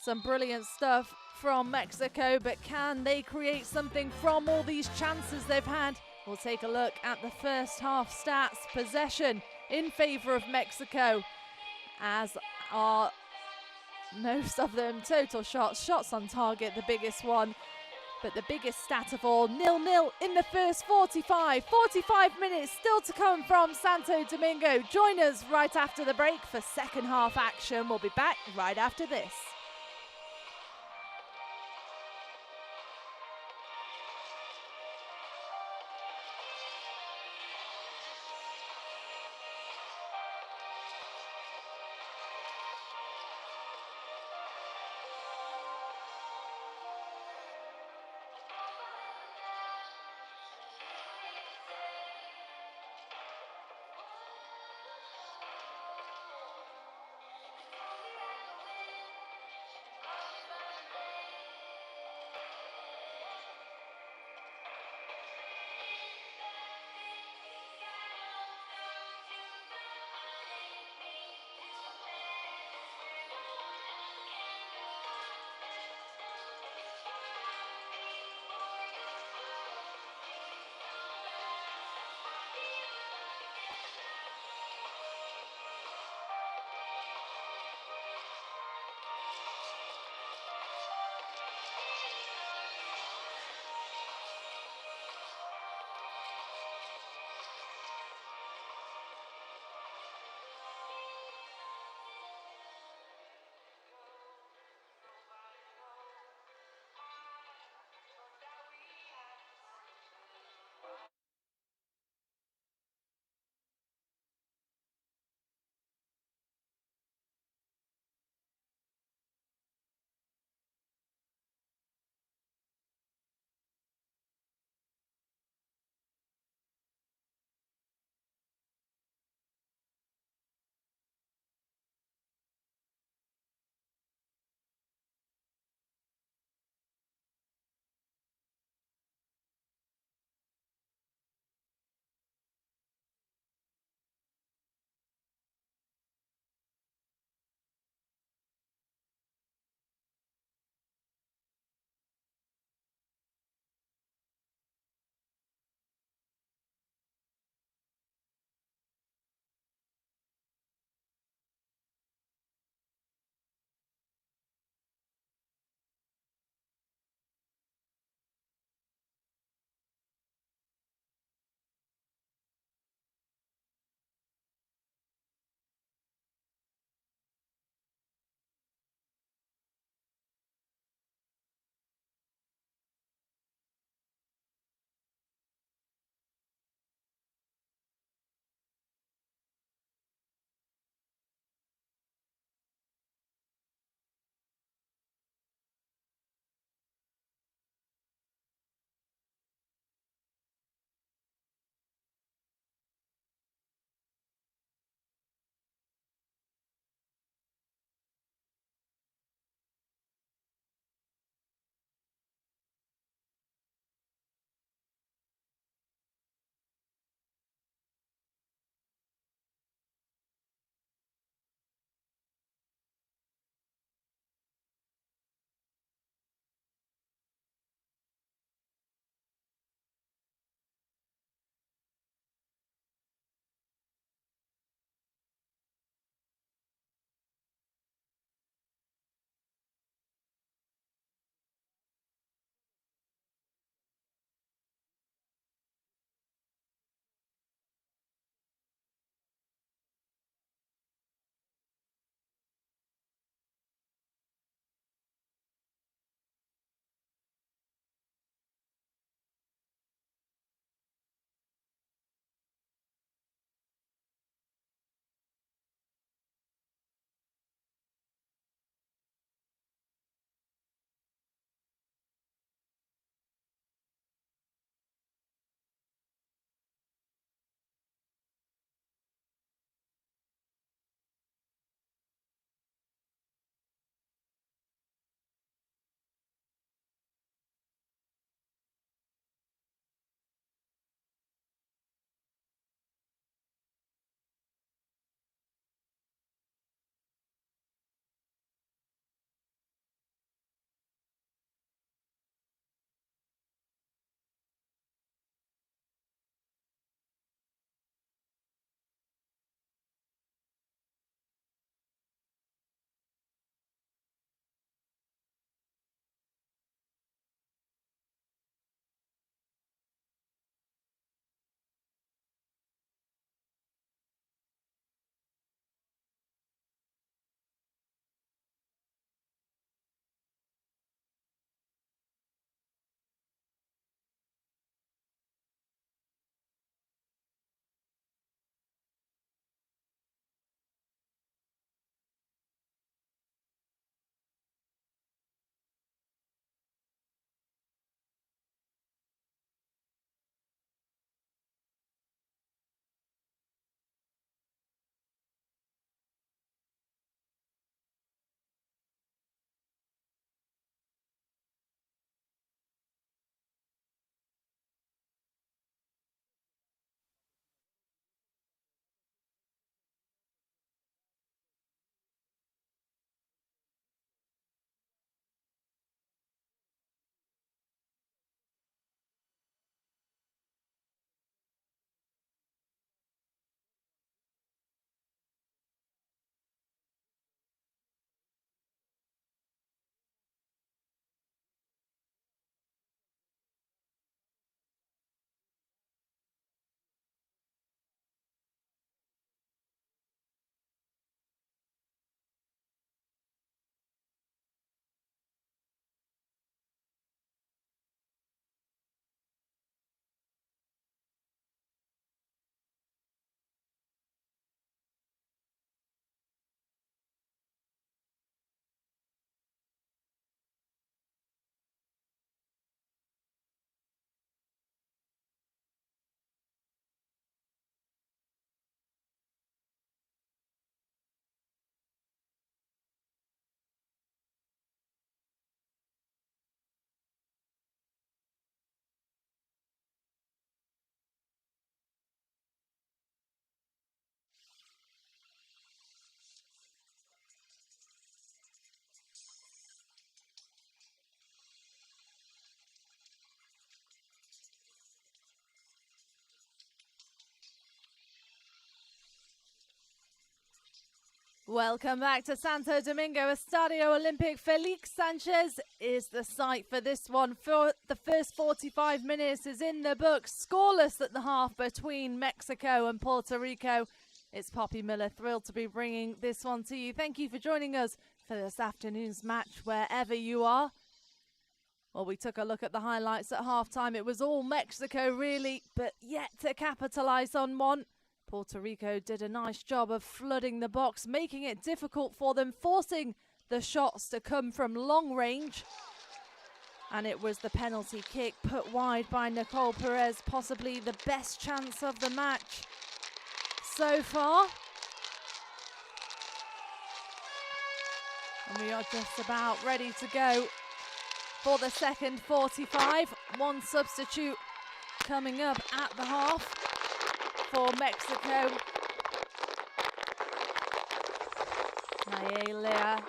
Some brilliant stuff from Mexico, but can they create something from all these chances they've had? We'll take a look at the first half stats. Possession in favor of Mexico, as are most of them. Total shots on target, the biggest one, but the biggest stat of all, 0-0 in the first 45. 45 minutes still to come from Santo Domingo. Join us right after the break for second half action. We'll be back right after this. Welcome back to Santo Domingo. Estadio Olympic. Felix Sanchez is the site for this one. For the first 45 minutes is in the books. Scoreless at the half between Mexico and Puerto Rico. It's Poppy Miller, thrilled to be bringing this one to you. Thank you for joining us for this afternoon's match, wherever you are. Well, we took a look at the highlights at halftime. It was all Mexico, really, but yet to capitalize on one. Puerto Rico did a nice job of flooding the box, making it difficult for them, forcing the shots to come from long range. And it was the penalty kick put wide by Nicole Perez, possibly the best chance of the match so far. And we are just about ready to go for the second 45. One substitute coming up at the half for Mexico. Nayeli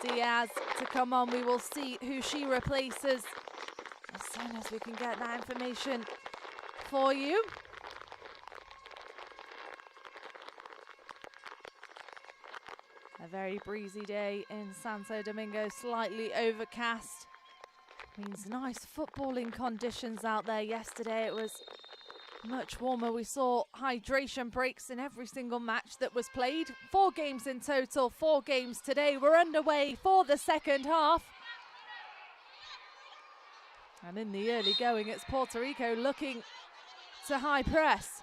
Diaz to come on. We will see who she replaces as soon as we can get that information for you. A very breezy day in Santo Domingo, slightly overcast. Means nice footballing conditions out there. Yesterday it was much warmer. We saw hydration breaks in every single match that was played. 4 games in total, 4 games today. We're underway for the second half. And in the early going, it's Puerto Rico looking to high press.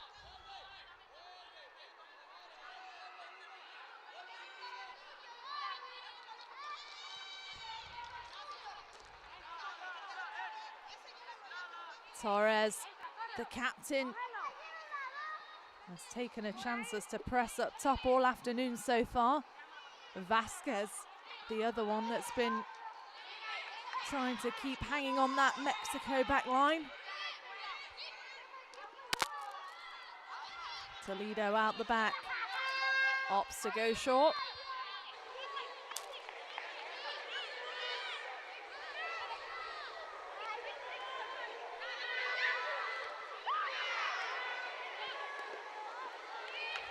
Torres, the captain, has taken a chance to press up top all afternoon so far. Vasquez, the other one that's been trying to keep hanging on that Mexico back line. Toledo out the back, opts to go short.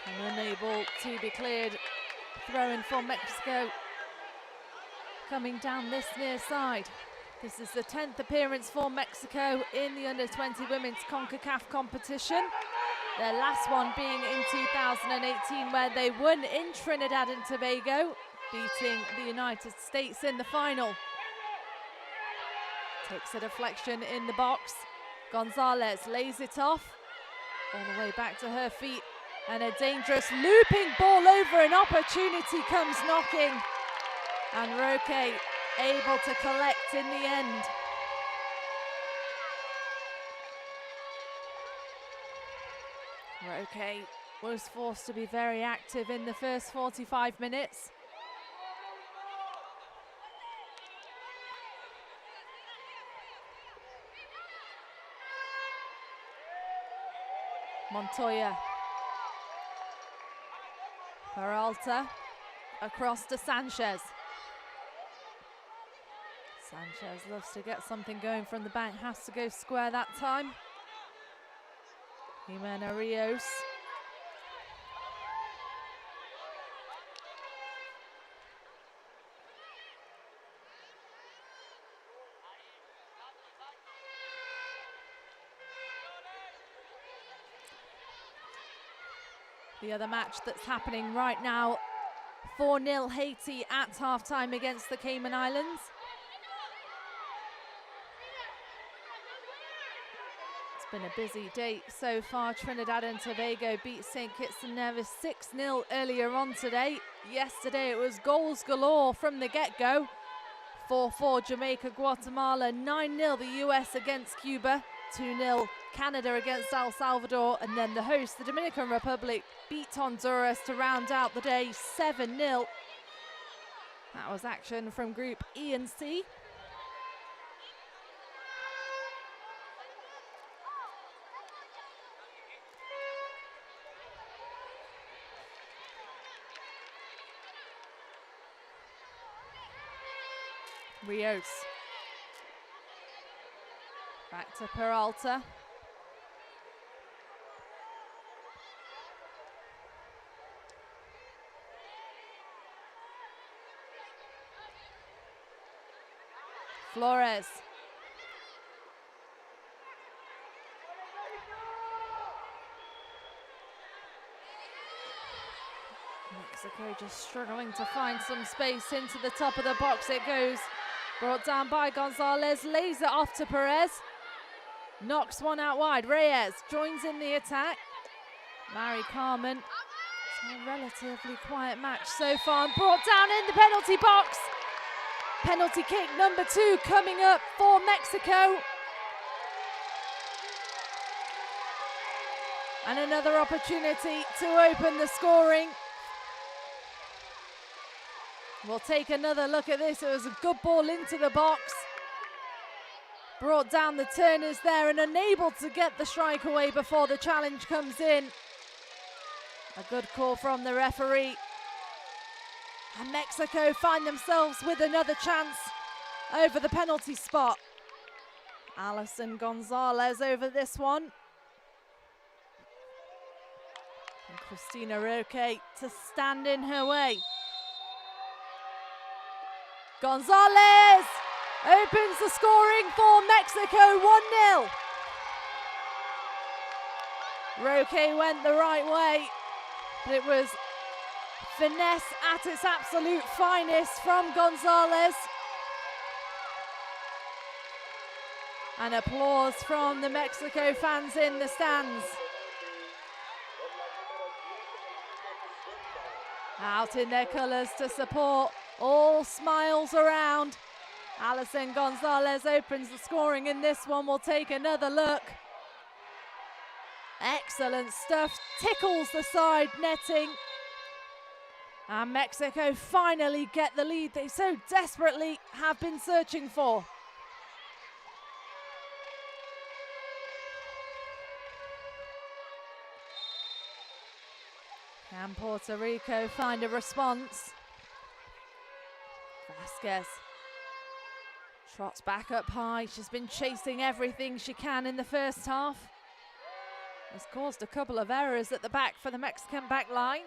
And unable to be cleared. Throw-in for Mexico. Coming down this near side. This is the 10th appearance for Mexico in the Under-20 Women's Concacaf competition. Their last one being in 2018, where they won in Trinidad and Tobago, beating the United States in the final. Takes a deflection in the box. Gonzales lays it off. All the way back to her feet. And a dangerous looping ball over, an opportunity comes knocking. And Roque able to collect in the end. Roque was forced to be very active in the first 45 minutes. Montoya. Peralta across to Sanchez. Sanchez loves to get something going from the back, has to go square that time. Jimena Rios. The other match that's happening right now, 4-0 Haiti at halftime against the Cayman Islands. It's been a busy day so far. Trinidad and Tobago beat St. Kitts and Nevis 6-0 earlier on today. Yesterday it was goals galore from the get-go. 4-4 Jamaica, Guatemala, 9-0 the US against Cuba, 2-0 Canada against El Salvador, and then the host, the Dominican Republic, beat Honduras to round out the day 7-0. That was action from Group E and C. Rios. Back to Peralta. Flores. Mexico just struggling to find some space into the top of the box. It goes. Brought down by Gonzales. Lays it off to Perez. Knocks one out wide. Reyes joins in the attack. Mary Carmen. It's a relatively quiet match so far. Brought down in the penalty box. Penalty kick number 2 coming up for Mexico. And another opportunity to open the scoring. We'll take another look at this. It was a good ball into the box. Brought down the Turners there and unable to get the strike away before the challenge comes in. A good call from the referee. And Mexico find themselves with another chance over the penalty spot. Alison Gonzales over this one. And Cristina Roque to stand in her way. Gonzales opens the scoring for Mexico, 1-0. Roque went the right way, but it was finesse at its absolute finest from Gonzales. And applause from the Mexico fans in the stands. Out in their colours to support, all smiles around. Alison Gonzales opens the scoring in this one. We'll take another look. Excellent stuff, tickles the side netting. And Mexico finally get the lead they so desperately have been searching for. Can Puerto Rico find a response? Vasquez trots back up high. She's been chasing everything she can in the first half. Has caused a couple of errors at the back for the Mexican back line.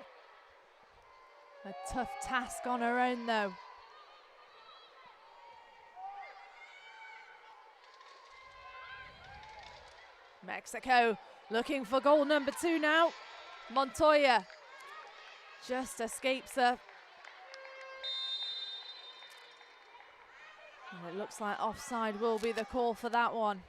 A tough task on her own though. Mexico looking for goal number 2 now. Montoya just escapes her. And it looks like offside will be the call for that one.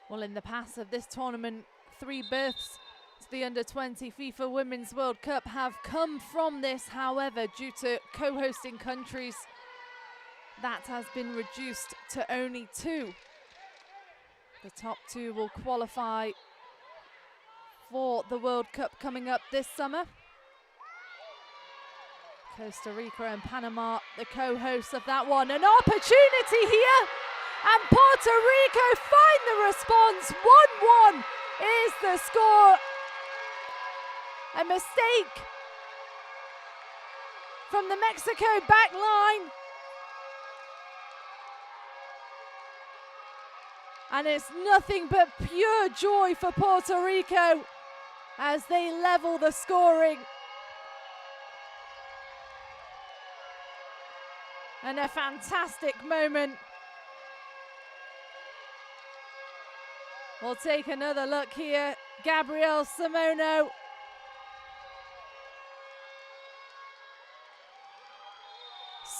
Well, in the past of this tournament, 3 berths to the Under-20 FIFA Women's World Cup have come from this. However, due to co-hosting countries, that has been reduced to only 2. The top 2 will qualify for the World Cup coming up this summer. Costa Rica and Panama, the co-hosts of that one. An opportunity here, and Puerto Rico find the response. 1-1 is the score. A mistake from the Mexico back line. And it's nothing but pure joy for Puerto Rico as they level the scoring. And a fantastic moment. We'll take another look here. Gabrielle Simono.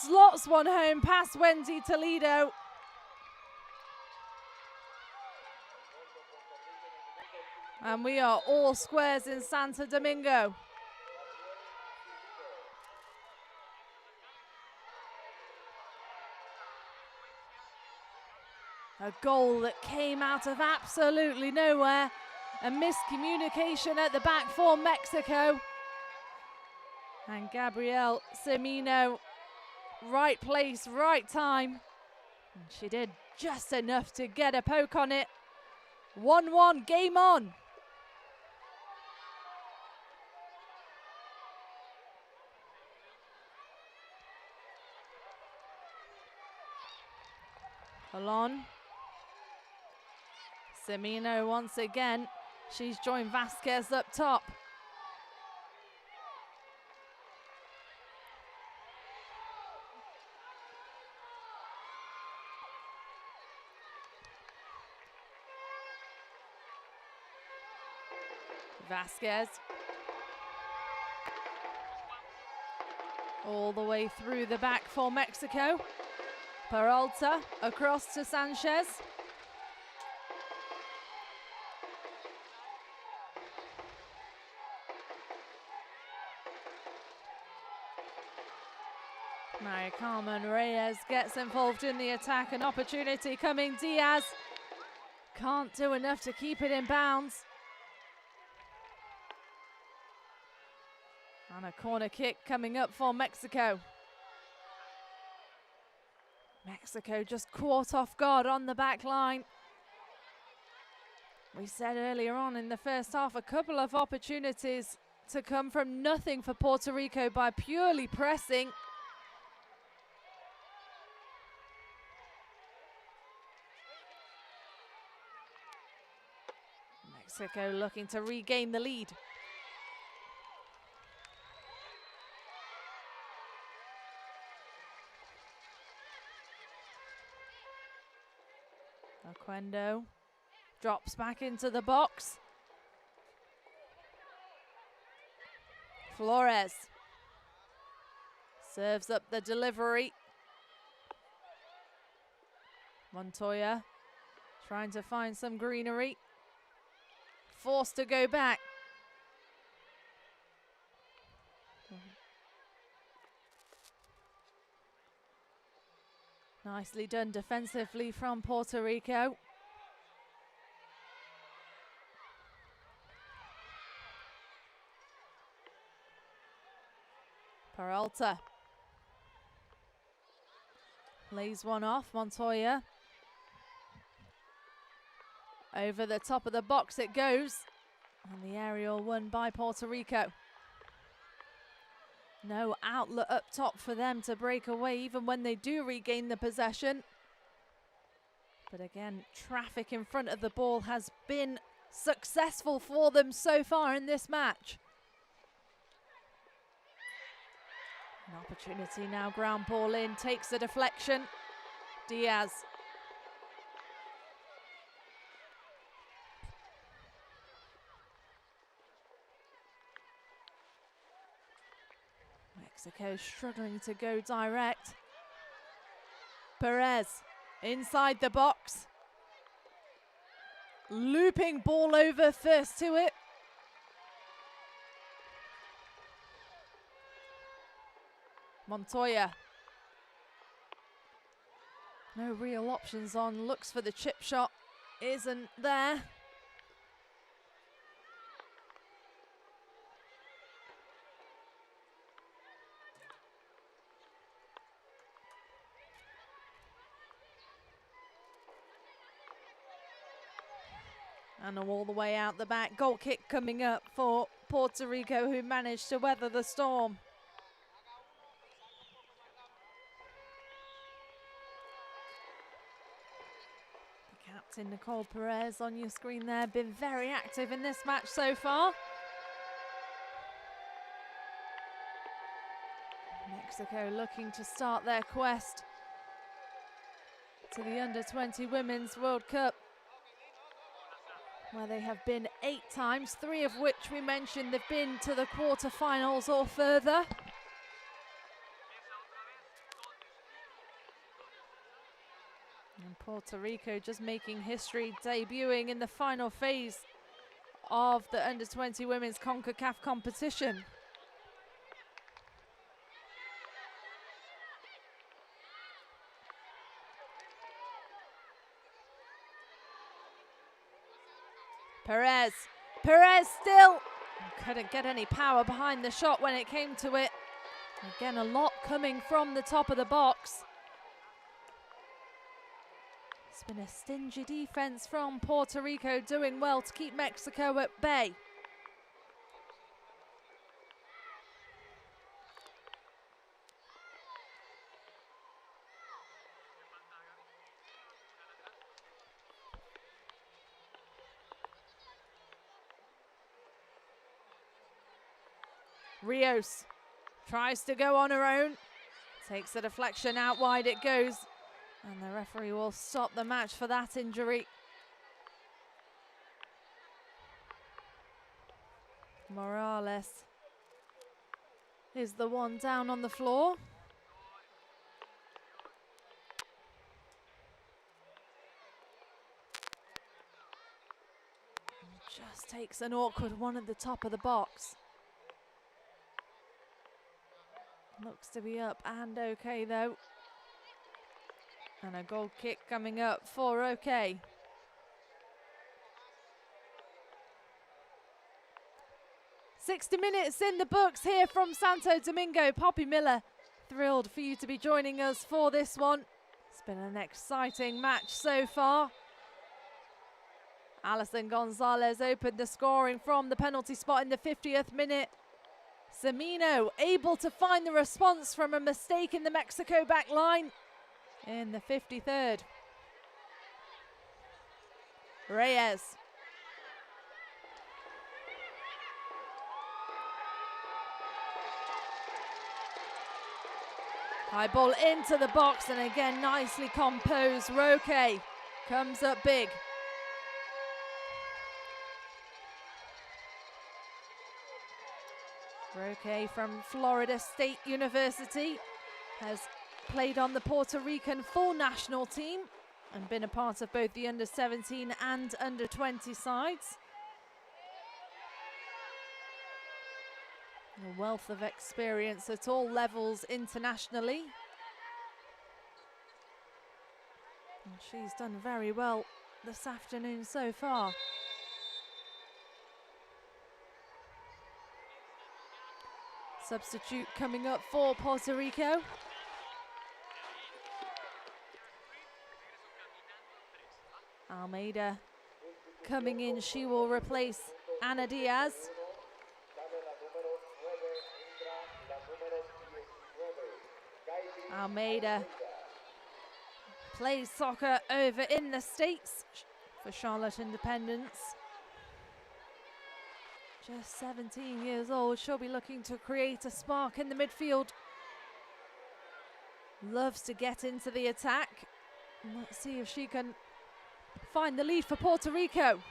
Slots one home past Wendy Toledo. And we are all squares in Santo Domingo. A goal that came out of absolutely nowhere. A miscommunication at the back for Mexico. And Gabrielle Semino, right place, right time. And she did just enough to get a poke on it. 1-1, game on. Colon. Semino once again. She's joined Vasquez up top. Vasquez. All the way through the back for Mexico. Peralta across to Sanchez. Maria Carmen Reyes gets involved in the attack. An opportunity coming. Diaz can't do enough to keep it in bounds. And a corner kick coming up for Mexico. Mexico just caught off guard on the back line. We said earlier on in the first half, a couple of opportunities to come from nothing for Puerto Rico by purely pressing. Mexico looking to regain the lead. Oquendo drops back into the box. Flores serves up the delivery. Montoya trying to find some greenery. Forced to go back. Nicely done defensively from Puerto Rico. Peralta lays one off. Montoya. Over the top of the box it goes. And the aerial won by Puerto Rico. No outlet up top for them to break away even when they do regain the possession. But again, traffic in front of the ball has been successful for them so far in this match. An opportunity now, ground ball in, takes the deflection. Diaz. Mexico struggling to go direct. Perez inside the box. Looping ball over first to it. Montoya. No real options on. Looks for the chip shot. Isn't there. And all the way out the back. Goal kick coming up for Puerto Rico, who managed to weather the storm. The captain, Nicole Perez, on your screen there, been very active in this match so far. Mexico looking to start their quest to the Under-20 Women's World Cup, where they have been 8 times, 3 of which we mentioned they've been to the quarterfinals or further. And Puerto Rico just making history, debuting in the final phase of the Under-20 Women's Concacaf competition. Perez still couldn't get any power behind the shot when it came to it. Again, a lot coming from the top of the box. It's been a stingy defense from Puerto Rico, doing well to keep Mexico at bay. Rios tries to go on her own. Takes the deflection, out wide it goes. And the referee will stop the match for that injury. Morales is the one down on the floor. Just takes an awkward one at the top of the box. Looks to be up and okay though. And a goal kick coming up for okay. "60 minutes in the books here from Santo Domingo." Poppy Miller, thrilled for you to be joining us for this one. It's been an exciting match so far. Alison Gonzales opened the scoring from the penalty spot in the 50th minute. Semino able to find the response from a mistake in the Mexico back line in the 53rd. Reyes. High ball into the box, and again nicely composed. Roque comes up big. Roque from Florida State University has played on the Puerto Rican full national team and been a part of both the under-17 and under-20 sides. A wealth of experience at all levels internationally. And she's done very well this afternoon so far. Substitute coming up for Puerto Rico. Almeida coming in, she will replace Ana Diaz. Almeida plays soccer over in the States for Charlotte Independence. Just 17 years old, she'll be looking to create a spark in the midfield. Loves to get into the attack. Let's see if she can find the lead for Puerto Rico.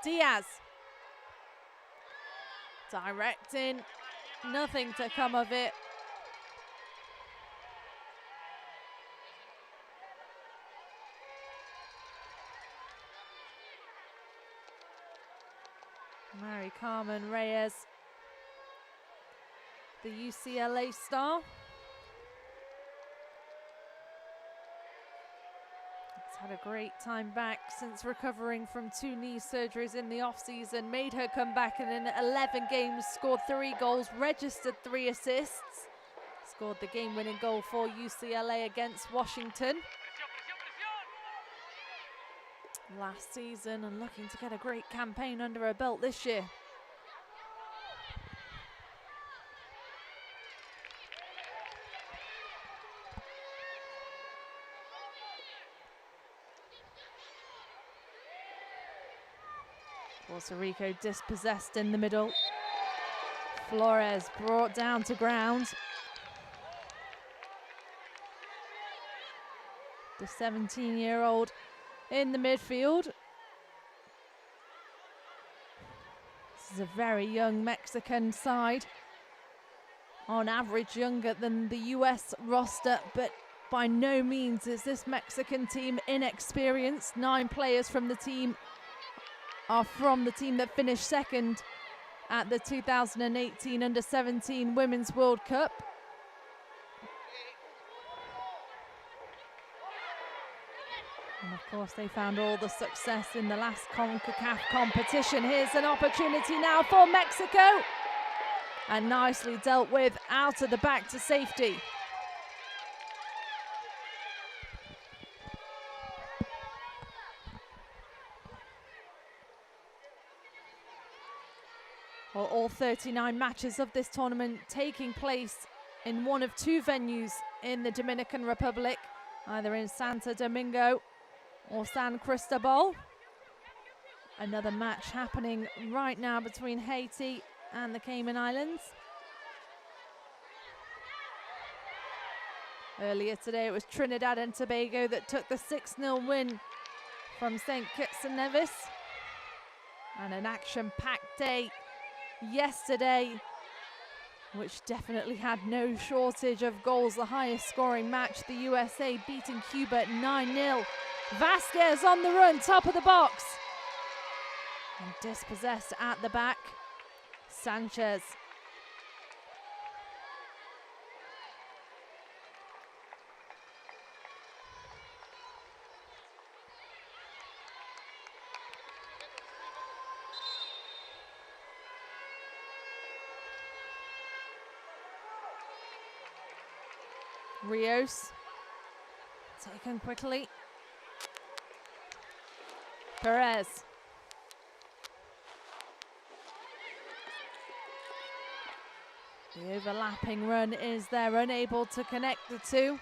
Diaz. Directing, nothing to come of it. Mary Carmen Reyes, the UCLA star. Has had a great time back since recovering from 2 knee surgeries in the off-season. Made her come back and in 11 games scored 3 goals, registered 3 assists. Scored the game-winning goal for UCLA against Washington last season, and looking to get a great campaign under her belt this year. Puerto Rico dispossessed in the middle. Flores brought down to ground. The 17-year-old in the midfield. This is a very young Mexican side. On average younger than the US roster, but by no means is this Mexican team inexperienced. 9 players from the team are from the team that finished second at the 2018 Under-17 Women's World Cup. And of course they found all the success in the last Concacaf competition. Here's an opportunity now for Mexico. And nicely dealt with out of the back to safety. Well, all 39 matches of this tournament taking place in one of 2 venues in the Dominican Republic, either in Santo Domingo or San Cristobal. Another match happening right now between Haiti and the Cayman Islands. Earlier today, it was Trinidad and Tobago that took the 6-0 win from St. Kitts and Nevis. And an action-packed day yesterday, which definitely had no shortage of goals. The highest scoring match, the USA beating Cuba 9-0. Vasquez on the run, top of the box. And dispossessed at the back, Sanchez. Rios, taken quickly. Perez. The overlapping run is there, unable to connect the two.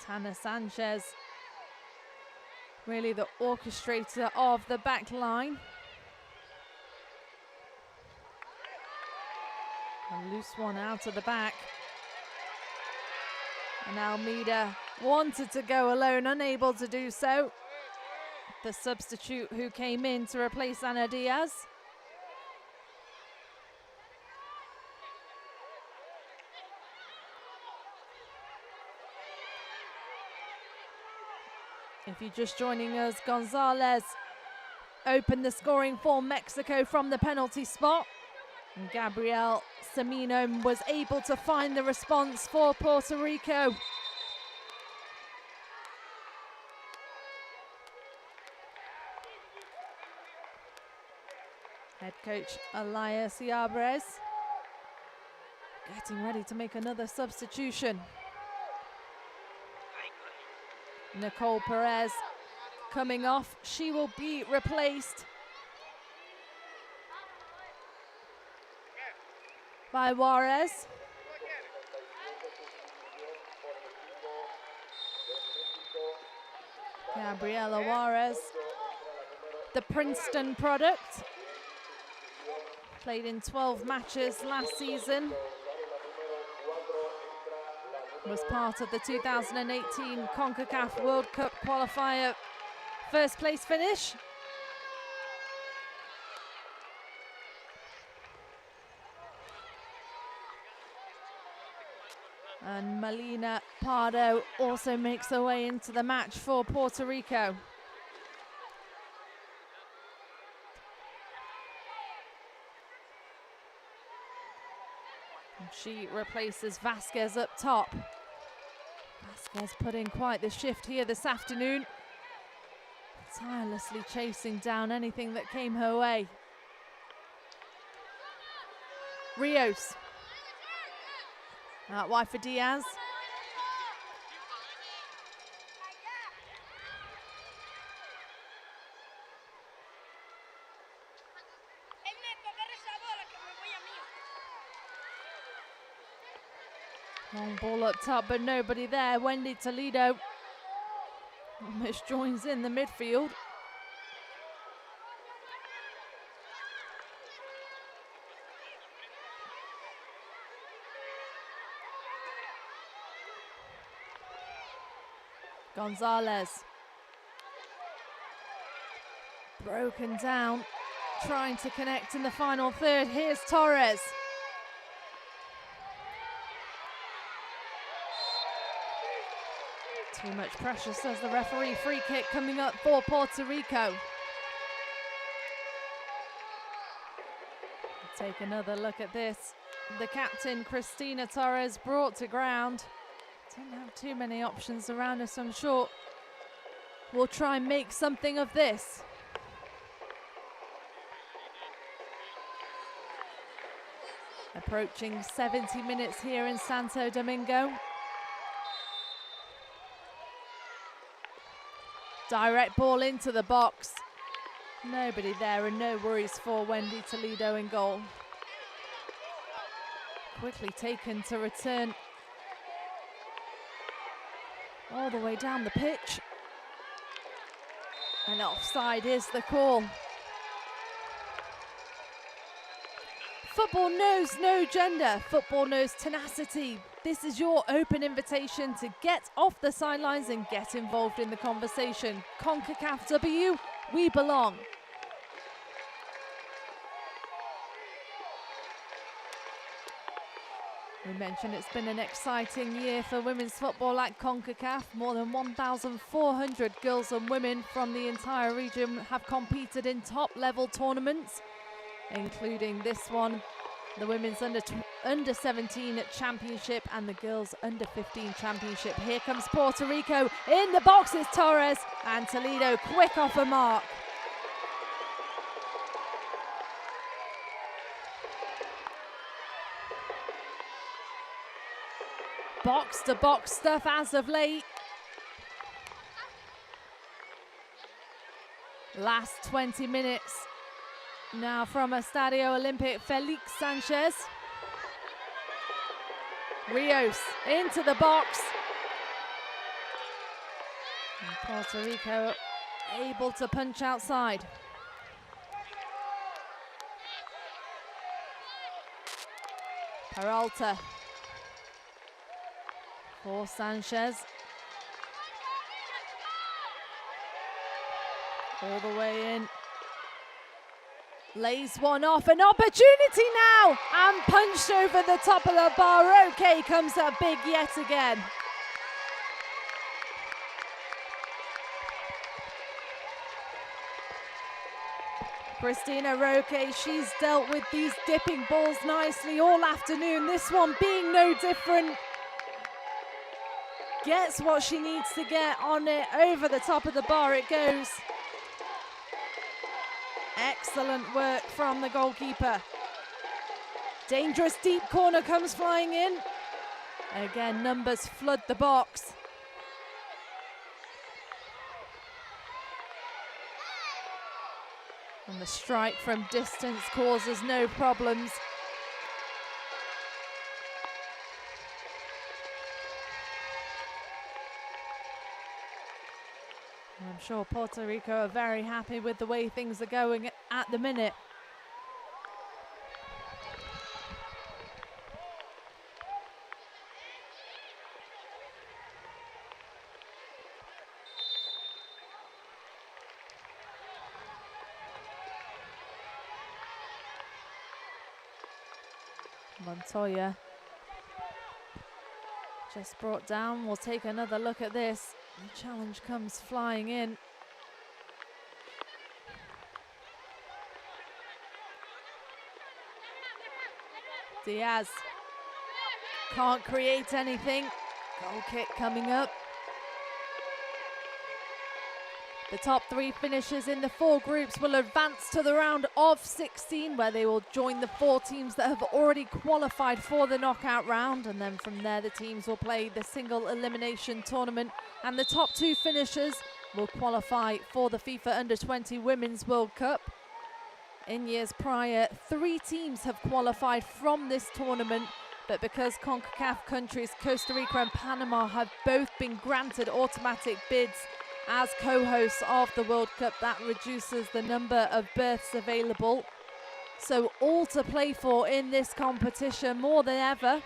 Tana Sanchez, really the orchestrator of the back line. A loose one out of the back. And Almeida wanted to go alone, unable to do so. The substitute who came in to replace Ana Diaz. If you're just joining us, Gonzales opened the scoring for Mexico from the penalty spot. And Gabriel Semino was able to find the response for Puerto Rico. Head coach Elias Yabres getting ready to make another substitution. Nicole Perez coming off. She will be replaced by Juarez. Gabriela Juarez, the Princeton product. Played in 12 matches last season. Was part of the 2018 Concacaf World Cup qualifier first place finish. And Melina Pardo also makes her way into the match for Puerto Rico. And she replaces Vasquez up top. Vasquez put in quite the shift here this afternoon, tirelessly chasing down anything that came her way. Rios. Out wide for Diaz. Long ball up top, but nobody there. Wendy Toledo almost joins in the midfield. Gonzales. Broken down, trying to connect in the final third. Here's Torres. Too much pressure, says the referee. Free kick coming up for Puerto Rico. Take another look at this. The captain, Cristina Torres, brought to ground. Don't have too many options around us, I'm sure. We'll try and make something of this. Approaching 70 minutes here in Santo Domingo. Direct ball into the box. Nobody there and no worries for Wendy Toledo in goal. Quickly taken to return all the way down the pitch. And offside is the call. Football knows no gender. Football knows tenacity. This is your open invitation to get off the sidelines and get involved in the conversation. Concacaf W, we belong. We mentioned it's been an exciting year for women's football at Concacaf. More than 1,400 girls and women from the entire region have competed in top-level tournaments, including this one, the women's under 17 championship and the girls under 15 championship. Here comes Puerto Rico. In the box is Torres, and Toledo quick off a mark. Box-to-box stuff as of late. Last 20 minutes now from Estadio Olympic. Felix Sanchez. Rios into the box. And Puerto Rico able to punch outside. Peralta. For Sanchez. All the way in. Lays one off. An opportunity now. And punched over the top of the bar. Roque comes up big yet again. Christina Roque, she's dealt with these dipping balls nicely all afternoon. This one being no different. Gets what she needs to get on it. Over the top of the bar it goes. Excellent work from the goalkeeper. Dangerous deep corner comes flying in. Again, numbers flood the box. And the strike from distance causes no problems. I'm sure Puerto Rico are very happy with the way things are going at the minute. Montoya just brought down. We'll take another look at this. The challenge comes flying in. Diaz can't create anything. Goal kick coming up. The top three finishers in the four groups will advance to the round of 16, where they will join the four teams that have already qualified for the knockout round. And then from there, the teams will play the single elimination tournament. And the top two finishers will qualify for the FIFA Under-20 Women's World Cup. In years prior, 3 teams have qualified from this tournament, but because CONCACAF countries Costa Rica and Panama have both been granted automatic bids as co-hosts of the World Cup, that reduces the number of berths available. So all to play for in this competition more than ever.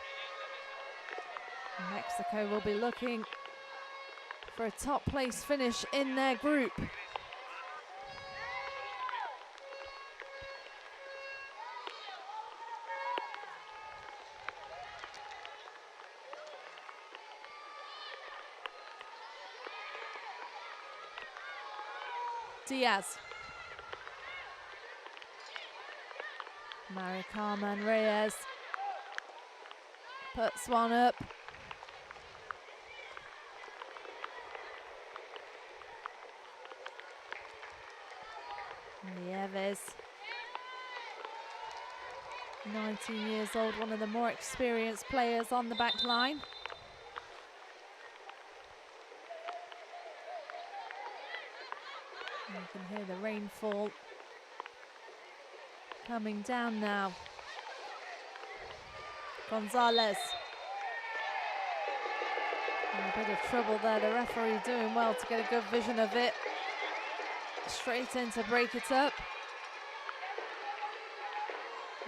Mexico will be looking for a top place finish in their group. Diaz. Mari Carmen Reyes puts one up. Nieves, 19 years old, one of the more experienced players on the back line. You can hear the rainfall coming down now. Gonzales. In a bit of trouble there. The referee doing well to get a good vision of it. straight in to break it up.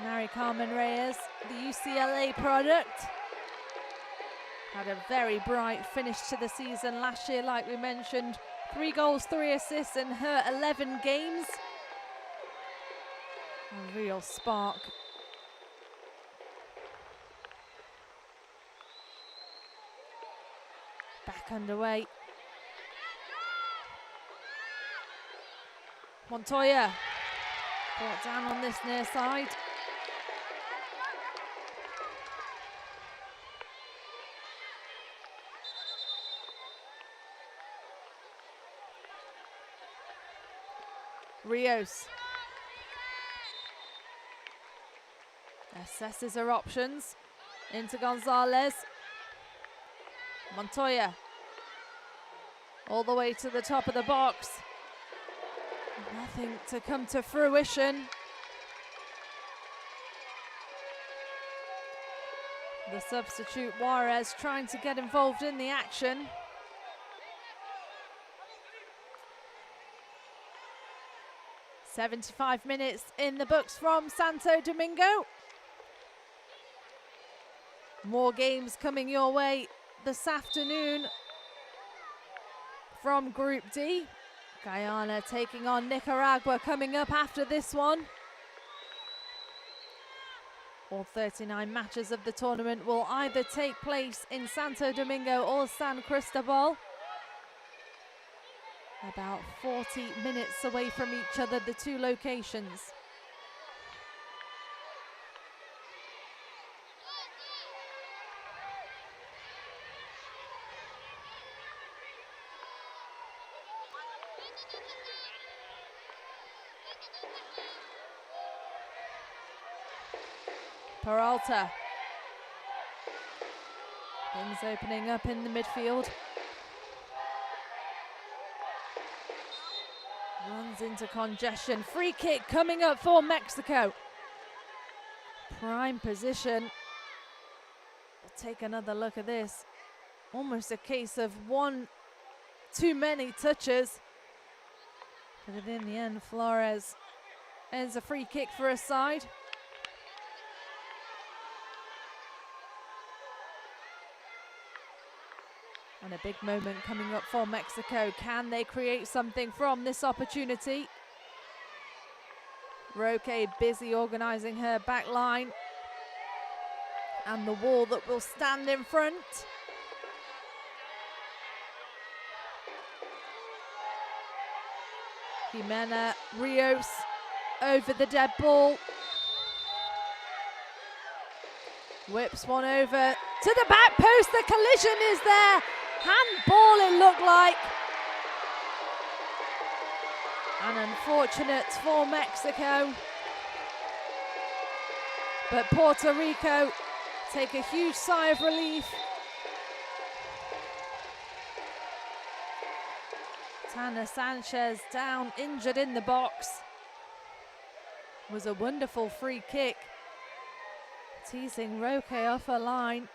Mary Carmen Reyes, the UCLA product, had a very bright finish to the season last year, like we mentioned. 3 goals, 3 assists in her 11 games. A real spark. Back underway. Montoya brought down on this near side. Rios assesses her options into Gonzales. Montoya all the way to the top of the box. Nothing to come to fruition. The substitute Juarez trying to get involved in the action. "75 minutes in the books from Santo Domingo. More games coming your way this afternoon from Group D. Guyana taking on Nicaragua coming up after this one. All 39 matches of the tournament will either take place in Santo Domingo or San Cristobal. About 40 minutes away from each other, the two locations. Peralta. Things opening up in the midfield. Runs into congestion. Free kick coming up for Mexico. Prime position. We'll take another look at this. Almost a case of one too many touches. But in the end, Flores ends a free kick for a side. And a big moment coming up for Mexico. Can they create something from this opportunity? Roque busy organising her back line. And the wall that will stand in front. Jimena Rios over the dead ball. Whips one over to the back post. The collision is there. Handball it looked like. And unfortunate for Mexico. But Puerto Rico take a huge sigh of relief. Tana Sanchez down, injured in the box. Was a wonderful free kick. Teasing Roque off her line.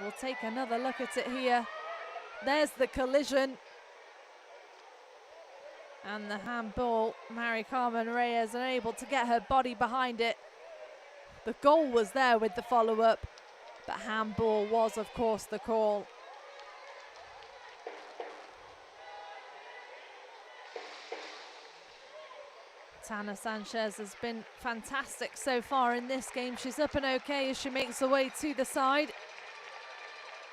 We'll take another look at it here. There's the collision. And the handball. Mary Carmen Reyes unable to get her body behind it. The goal was there with the follow-up, but handball was, of course, the call. Tana Sanchez has been fantastic so far in this game. She's up and okay as she makes her way to the side.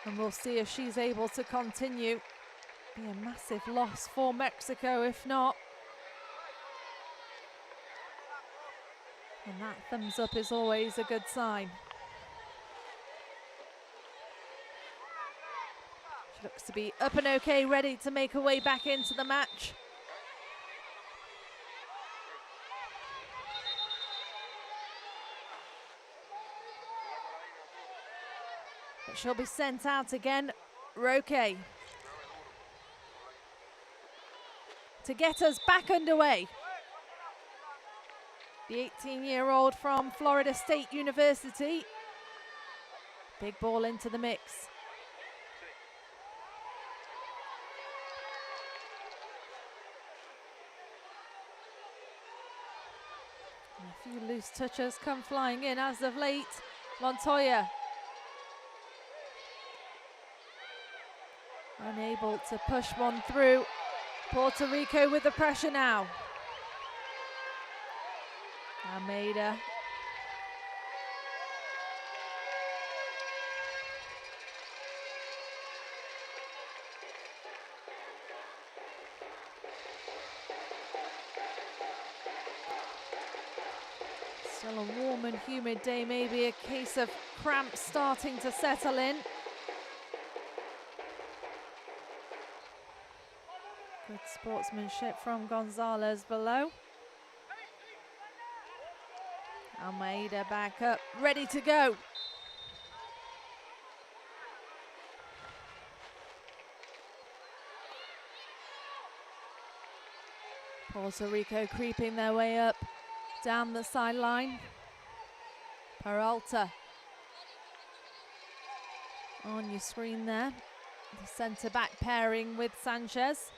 And we'll see if she's able to continue. Be a massive loss for Mexico if not. And that thumbs up is always a good sign. She looks to be up and okay, ready to make her way back into the match. But she'll be sent out again. Roque. To get us back underway. The 18-year-old from Florida State University. Big ball into the mix. A few loose touches come flying in as of late. Montoya unable to push one through. Puerto Rico with the pressure now. Almeida. Still a warm and humid day, maybe a case of cramps starting to settle in. Good sportsmanship from Gonzales below. Almeida back up, ready to go. Puerto Rico creeping their way up down the sideline. Peralta on your screen there. The centre back pairing with Sanchez.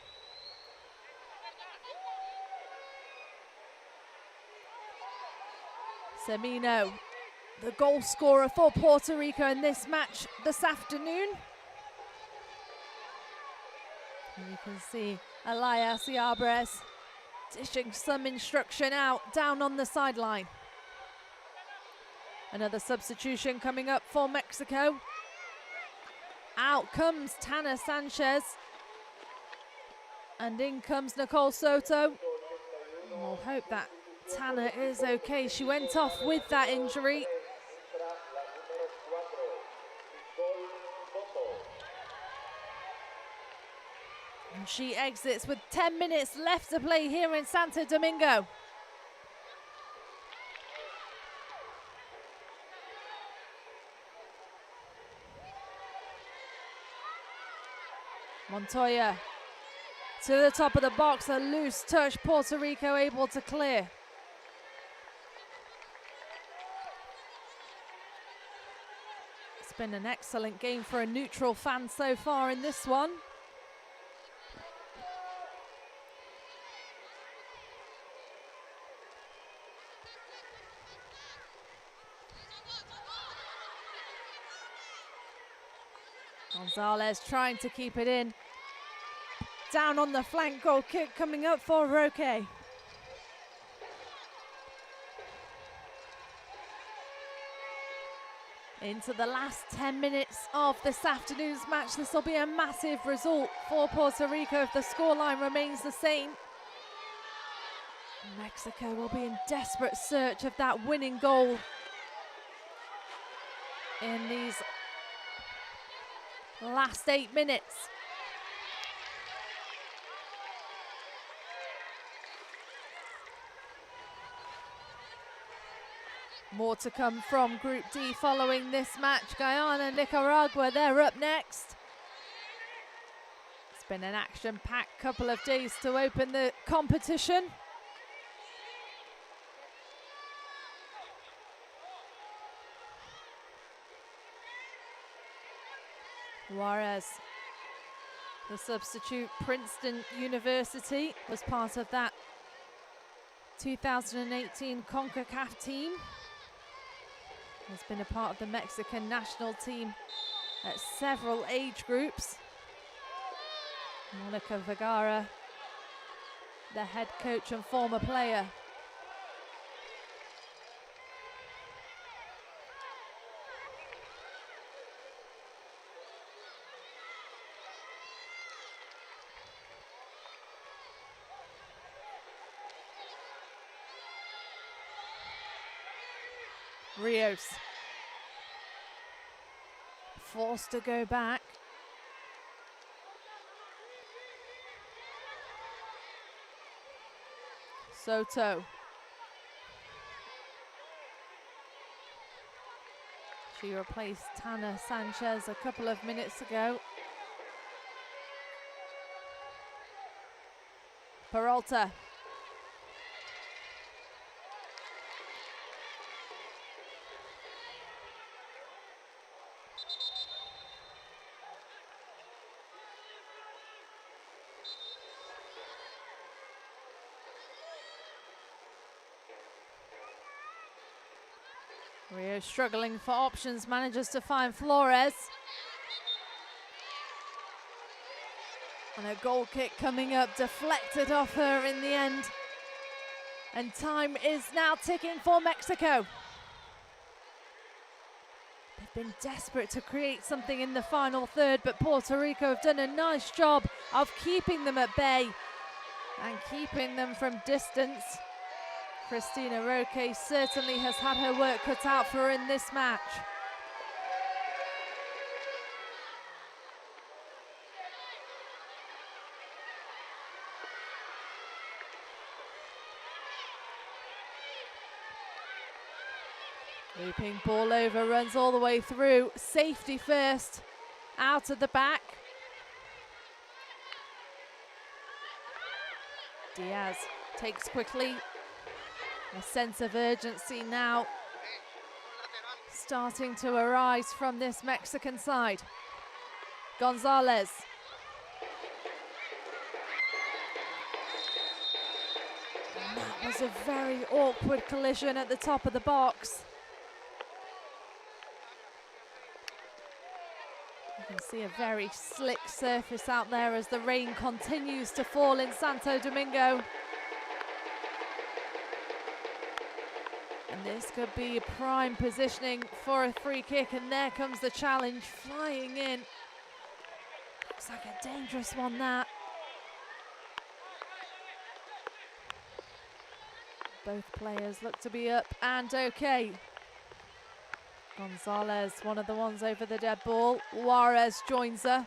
Semino, the goal scorer for Puerto Rico in this match this afternoon. And you can see Elias Iabres dishing some instruction out down on the sideline. Another substitution coming up for Mexico. Out comes Tana Sanchez. And in comes Nicole Soto. We'll hope that Tana is okay. She went off with that injury. And she exits with 10 minutes left to play here in Santo Domingo. Montoya to the top of the box, a loose touch, Puerto Rico able to clear. It's been an excellent game for a neutral fan so far in this one. Gonzales trying to keep it in. Down on the flank, goal kick coming up for Roque. Into the last 10 minutes of this afternoon's match. This will be a massive result for Puerto Rico if the scoreline remains the same. Mexico will be in desperate search of that winning goal in these last 8 minutes. More to come from Group D following this match. Guyana, Nicaragua, they're up next. It's been an action-packed couple of days to open the competition. Juarez, the substitute, Princeton University, was part of that 2018 Concacaf team. Has been a part of the Mexican national team at several age groups. Monica Vergara, the head coach and former player. Rios forced to go back. Soto. She replaced Tana Sanchez a couple of minutes ago. Peralta. Rio struggling for options, manages to find Flores. And a goal kick coming up, deflected off her in the end. And time is now ticking for Mexico. They've been desperate to create something in the final third, but Puerto Rico have done a nice job of keeping them at bay and keeping them from distance. Cristina Roque certainly has had her work cut out for her in this match. Looping ball over, runs all the way through. Safety first, out of the back. Diaz takes quickly. A sense of urgency now starting to arise from this Mexican side. Gonzales. And that was a very awkward collision at the top of the box. You can see a very slick surface out there as the rain continues to fall in Santo Domingo. And this could be prime positioning for a free kick, and there comes the challenge flying in. Looks like a dangerous one, that. Both players look to be up and okay. Gonzales, one of the ones over the dead ball. Juarez joins her.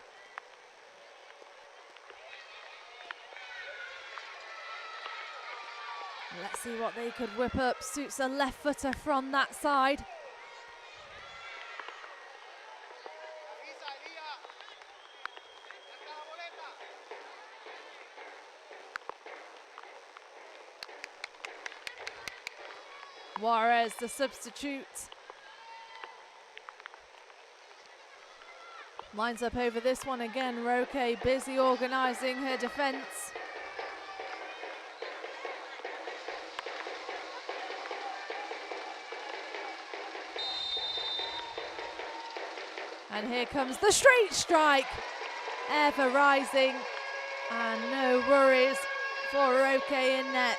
Let's see what they could whip up. Suits a left footer from that side. Juarez, the substitute. Lines up over this one again. Roque busy organising her defence. And here comes the straight strike. Ever rising. And no worries for Roque in net.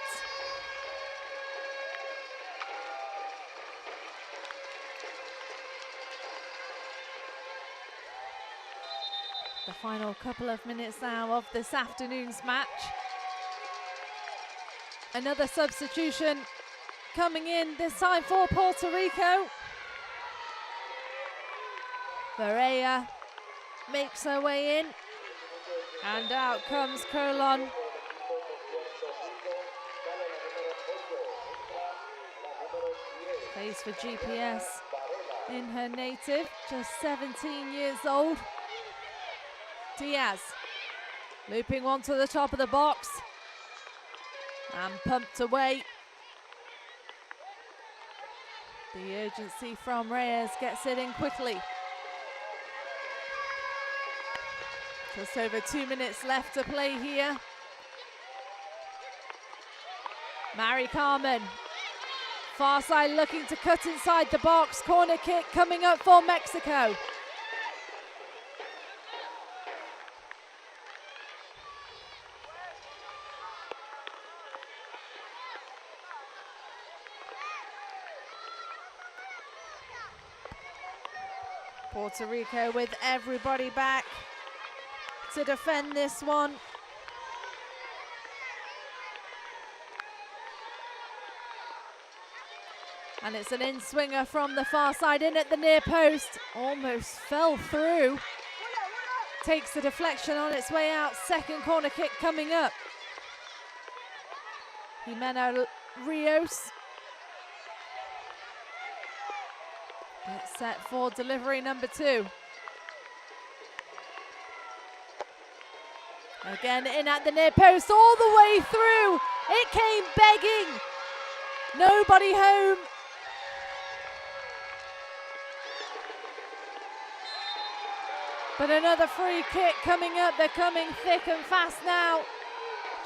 The final couple of minutes now of this afternoon's match. Another substitution coming in, this time for Puerto Rico. Varela makes her way in, and out comes Colon. Plays for GPS in her native, just 17 years old. Diaz, looping one to the top of the box, and pumped away. The urgency from Reyes gets it in quickly. Just over 2 minutes left to play here. Mari Carmen, far side looking to cut inside the box. Corner kick coming up for Mexico. Puerto Rico with everybody back to defend this one. And it's an in-swinger from the far side, in at the near post. Almost fell through. Takes the deflection on its way out. Second corner kick coming up. Jimena Rios gets set for delivery number 2. Again, in at the near post, all the way through. It came begging. Nobody home. But another free kick coming up. They're coming thick and fast now.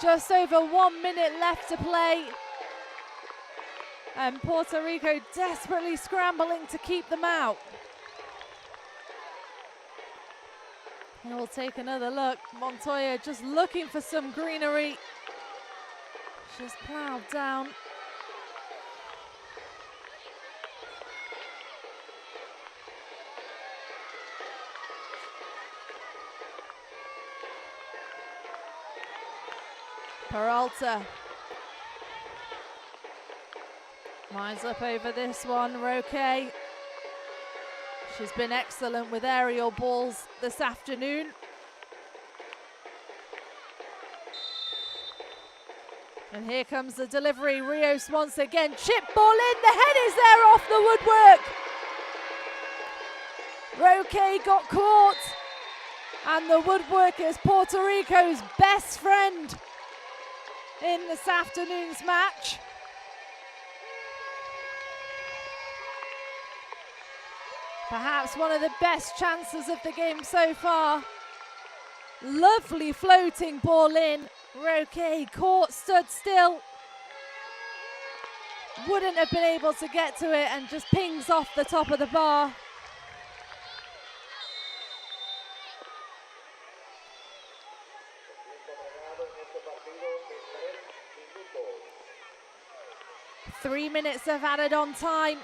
Just over 1 minute left to play. And Puerto Rico desperately scrambling to keep them out. And we'll take another look. Montoya just looking for some greenery. She's plowed down. Peralta lines up over this one. Roque. She's been excellent with aerial balls this afternoon. And here comes the delivery. Rios once again. Chip ball in. The head is there off the woodwork. Roque got caught. And the woodwork is Puerto Rico's best friend in this afternoon's match. Perhaps one of the best chances of the game so far. Lovely floating ball in. Roque caught, stood still. Wouldn't have been able to get to it and just pings off the top of the bar. Three minutes of added on time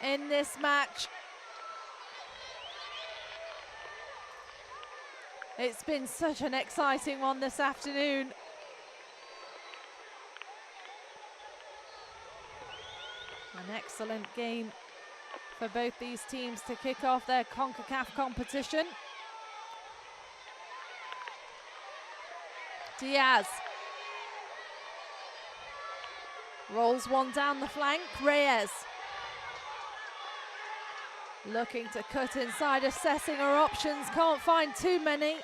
in this match. It's been such an exciting one this afternoon. An excellent game for both these teams to kick off their Concacaf competition. Diaz rolls one down the flank. Reyes looking to cut inside, assessing her options, can't find too many.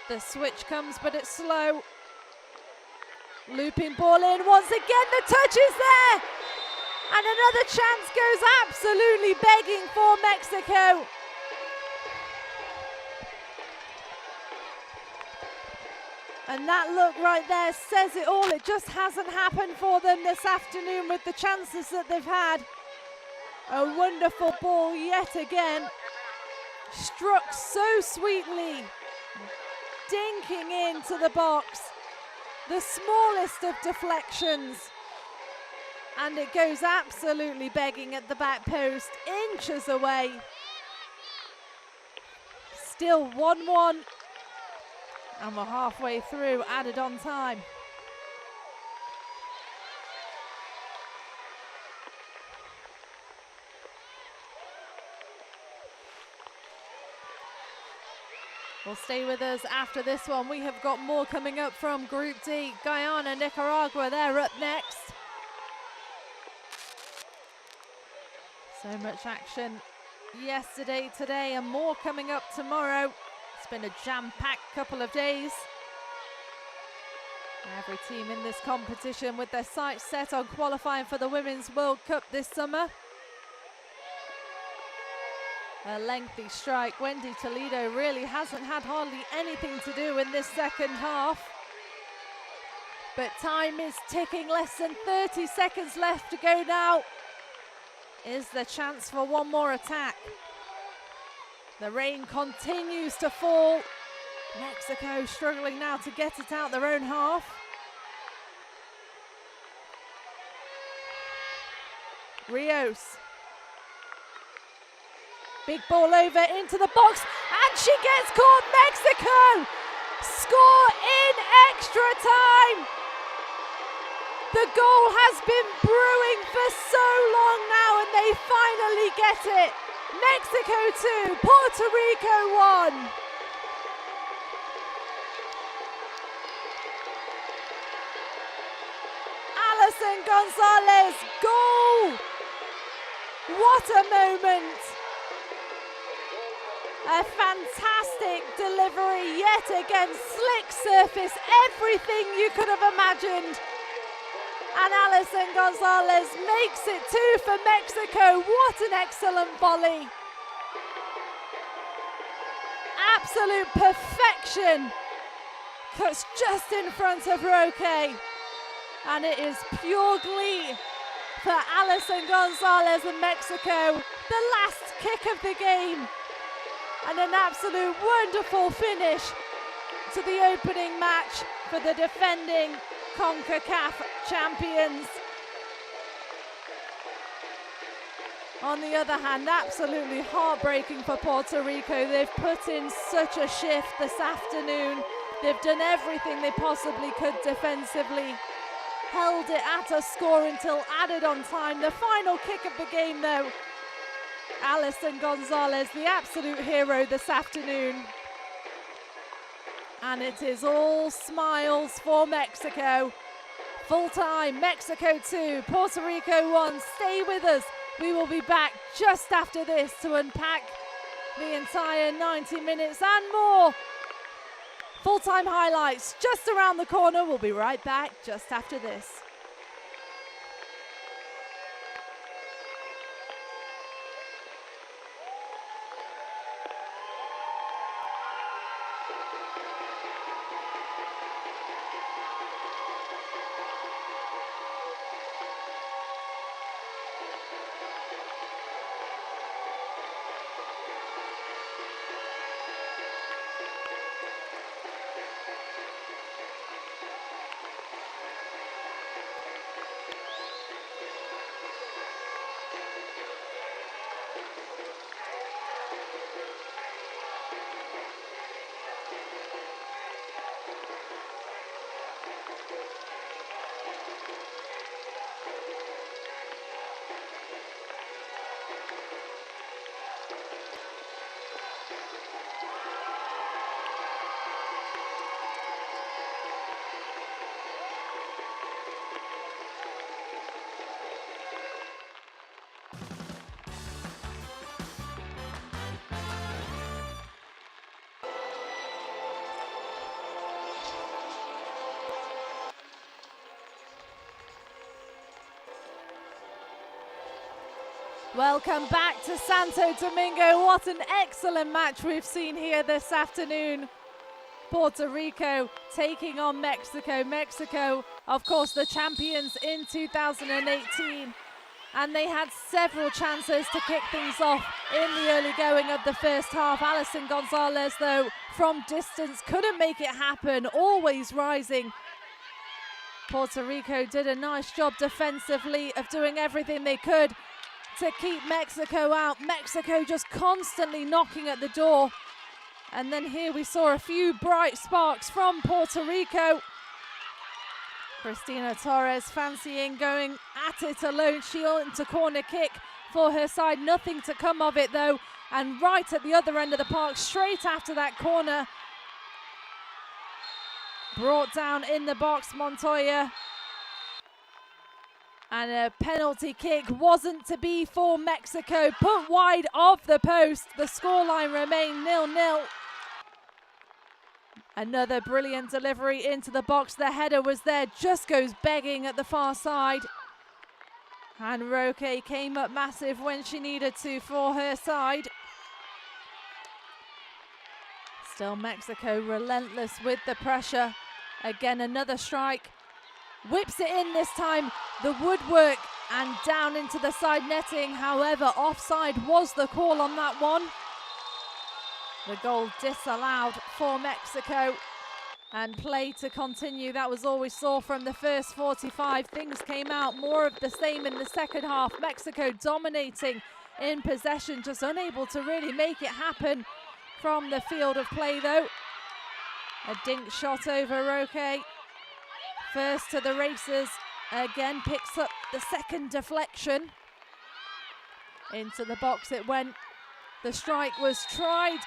The switch comes, but it's slow. Looping ball in once again, the touch is there! And another chance goes absolutely begging for Mexico. And that look right there says it all. It just hasn't happened for them this afternoon with the chances that they've had. A wonderful ball yet again. Struck so sweetly. Dinking into the box. The smallest of deflections. And it goes absolutely begging at the back post. Inches away. Still 1-1. And we're halfway through, added on time. Well, stay with us after this one. We have got more coming up from Group D. Guyana, Nicaragua, they're up next. So much action yesterday, today, and more coming up tomorrow. It's been a jam-packed couple of days. Every team in this competition with their sights set on qualifying for the Women's World Cup this summer. A lengthy strike. Wendy Toledo really hasn't had hardly anything to do in this second half. But time is ticking, less than 30 seconds left to go now. Is there chance for one more attack? The rain continues to fall. Mexico struggling now to get it out their own half. Rios. Big ball over into the box, and she gets caught. Mexico score in extra time. The goal has been brewing for so long now, and they finally get it. Mexico 2, Puerto Rico 1. Alison Gonzales, goal! What a moment! A fantastic delivery yet again, slick surface, everything you could have imagined. And Alison Gonzales makes it 2 for Mexico. What an excellent volley. Absolute perfection. Cuts just in front of Roque. And it is pure glee for Alison Gonzales and Mexico. The last kick of the game. And an absolute wonderful finish to the opening match for the defending Concacaf champions. On the other hand, absolutely heartbreaking for Puerto Rico. They've put in such a shift this afternoon. They've done everything they possibly could defensively. Held it at a score until added on time. The final kick of the game though, Alison Gonzales, the absolute hero this afternoon. And it is all smiles for Mexico. Full time, Mexico 2, Puerto Rico 1. Stay with us. We will be back just after this to unpack the entire 90 minutes and more. Full-time highlights just around the corner. We'll be right back just after this. Welcome back to Santo Domingo. What an excellent match we've seen here this afternoon. Puerto Rico taking on Mexico. Mexico, of course, the champions in 2018. And they had several chances to kick things off in the early going of the first half. Alison Gonzales, though, from distance, couldn't make it happen, always rising. Puerto Rico did a nice job defensively of doing everything they could to keep Mexico out. Mexico just constantly knocking at the door. And then here we saw a few bright sparks from Puerto Rico. Cristina Torres fancying going at it alone. She went to corner kick for her side. Nothing to come of it though. And right at the other end of the park, straight after that corner, brought down in the box, Montoya. And a penalty kick wasn't to be for Mexico. Put wide of the post. The scoreline remained 0-0. Another brilliant delivery into the box. The header was there, just goes begging at the far side. And Roque came up massive when she needed to for her side. Still Mexico relentless with the pressure. Again, another strike. Whips it in this time, the woodwork, and down into the side netting. However, offside was the call on that one. The goal disallowed for Mexico, and play to continue. That was all we saw from the first 45. Things came out more of the same in the second half. Mexico dominating in possession, just unable to really make it happen from the field of play though. A dink shot over Roque. First to the races, again picks up the second deflection. Into the box it went. The strike was tried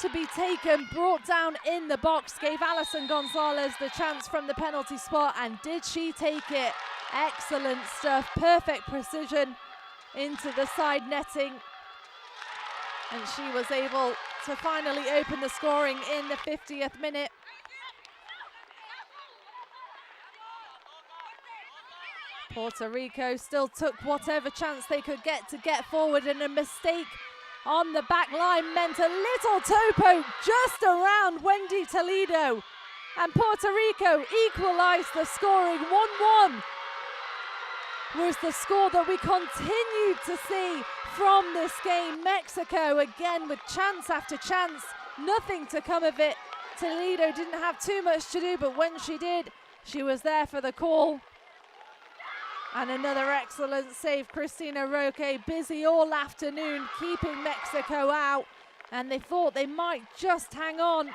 to be taken, brought down in the box, gave Alison Gonzales the chance from the penalty spot, and did she take it? Excellent stuff, perfect precision into the side netting. And she was able to finally open the scoring in the 50th minute. Puerto Rico still took whatever chance they could get to get forward, and a mistake on the back line meant a little toe poke just around Wendy Toledo. And Puerto Rico equalised the scoring. 1-1 was the score that we continued to see from this game. Mexico again with chance after chance, nothing to come of it. Toledo didn't have too much to do, but when she did, she was there for the call. And another excellent save. Cristina Roque busy all afternoon keeping Mexico out, and they thought they might just hang on.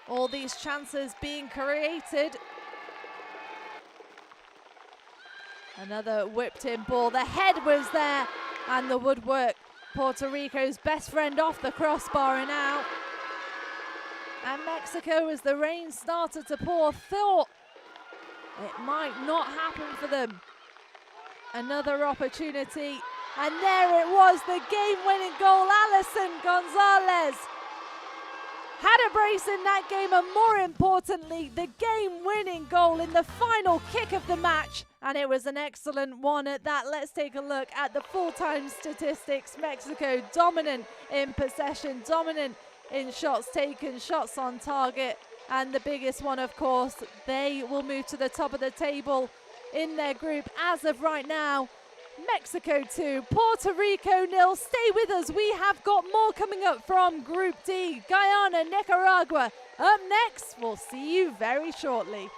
All these chances being created. Another whipped in ball. The head was there and the woodwork. Puerto Rico's best friend off the crossbar and out. And Mexico, as the rain started to pour, thought it might not happen for them. Another opportunity, and there it was, the game-winning goal. Alison Gonzales had a brace in that game, and more importantly, the game-winning goal in the final kick of the match, and it was an excellent one at that. Let's take a look at the full-time statistics. Mexico dominant in possession, dominant in shots taken, shots on target, and the biggest one, of course, they will move to the top of the table in their group as of right now. Mexico 2, Puerto Rico 0. Stay with us. We have got more coming up from Group D. Guyana, Nicaragua. Up next, we'll see you very shortly.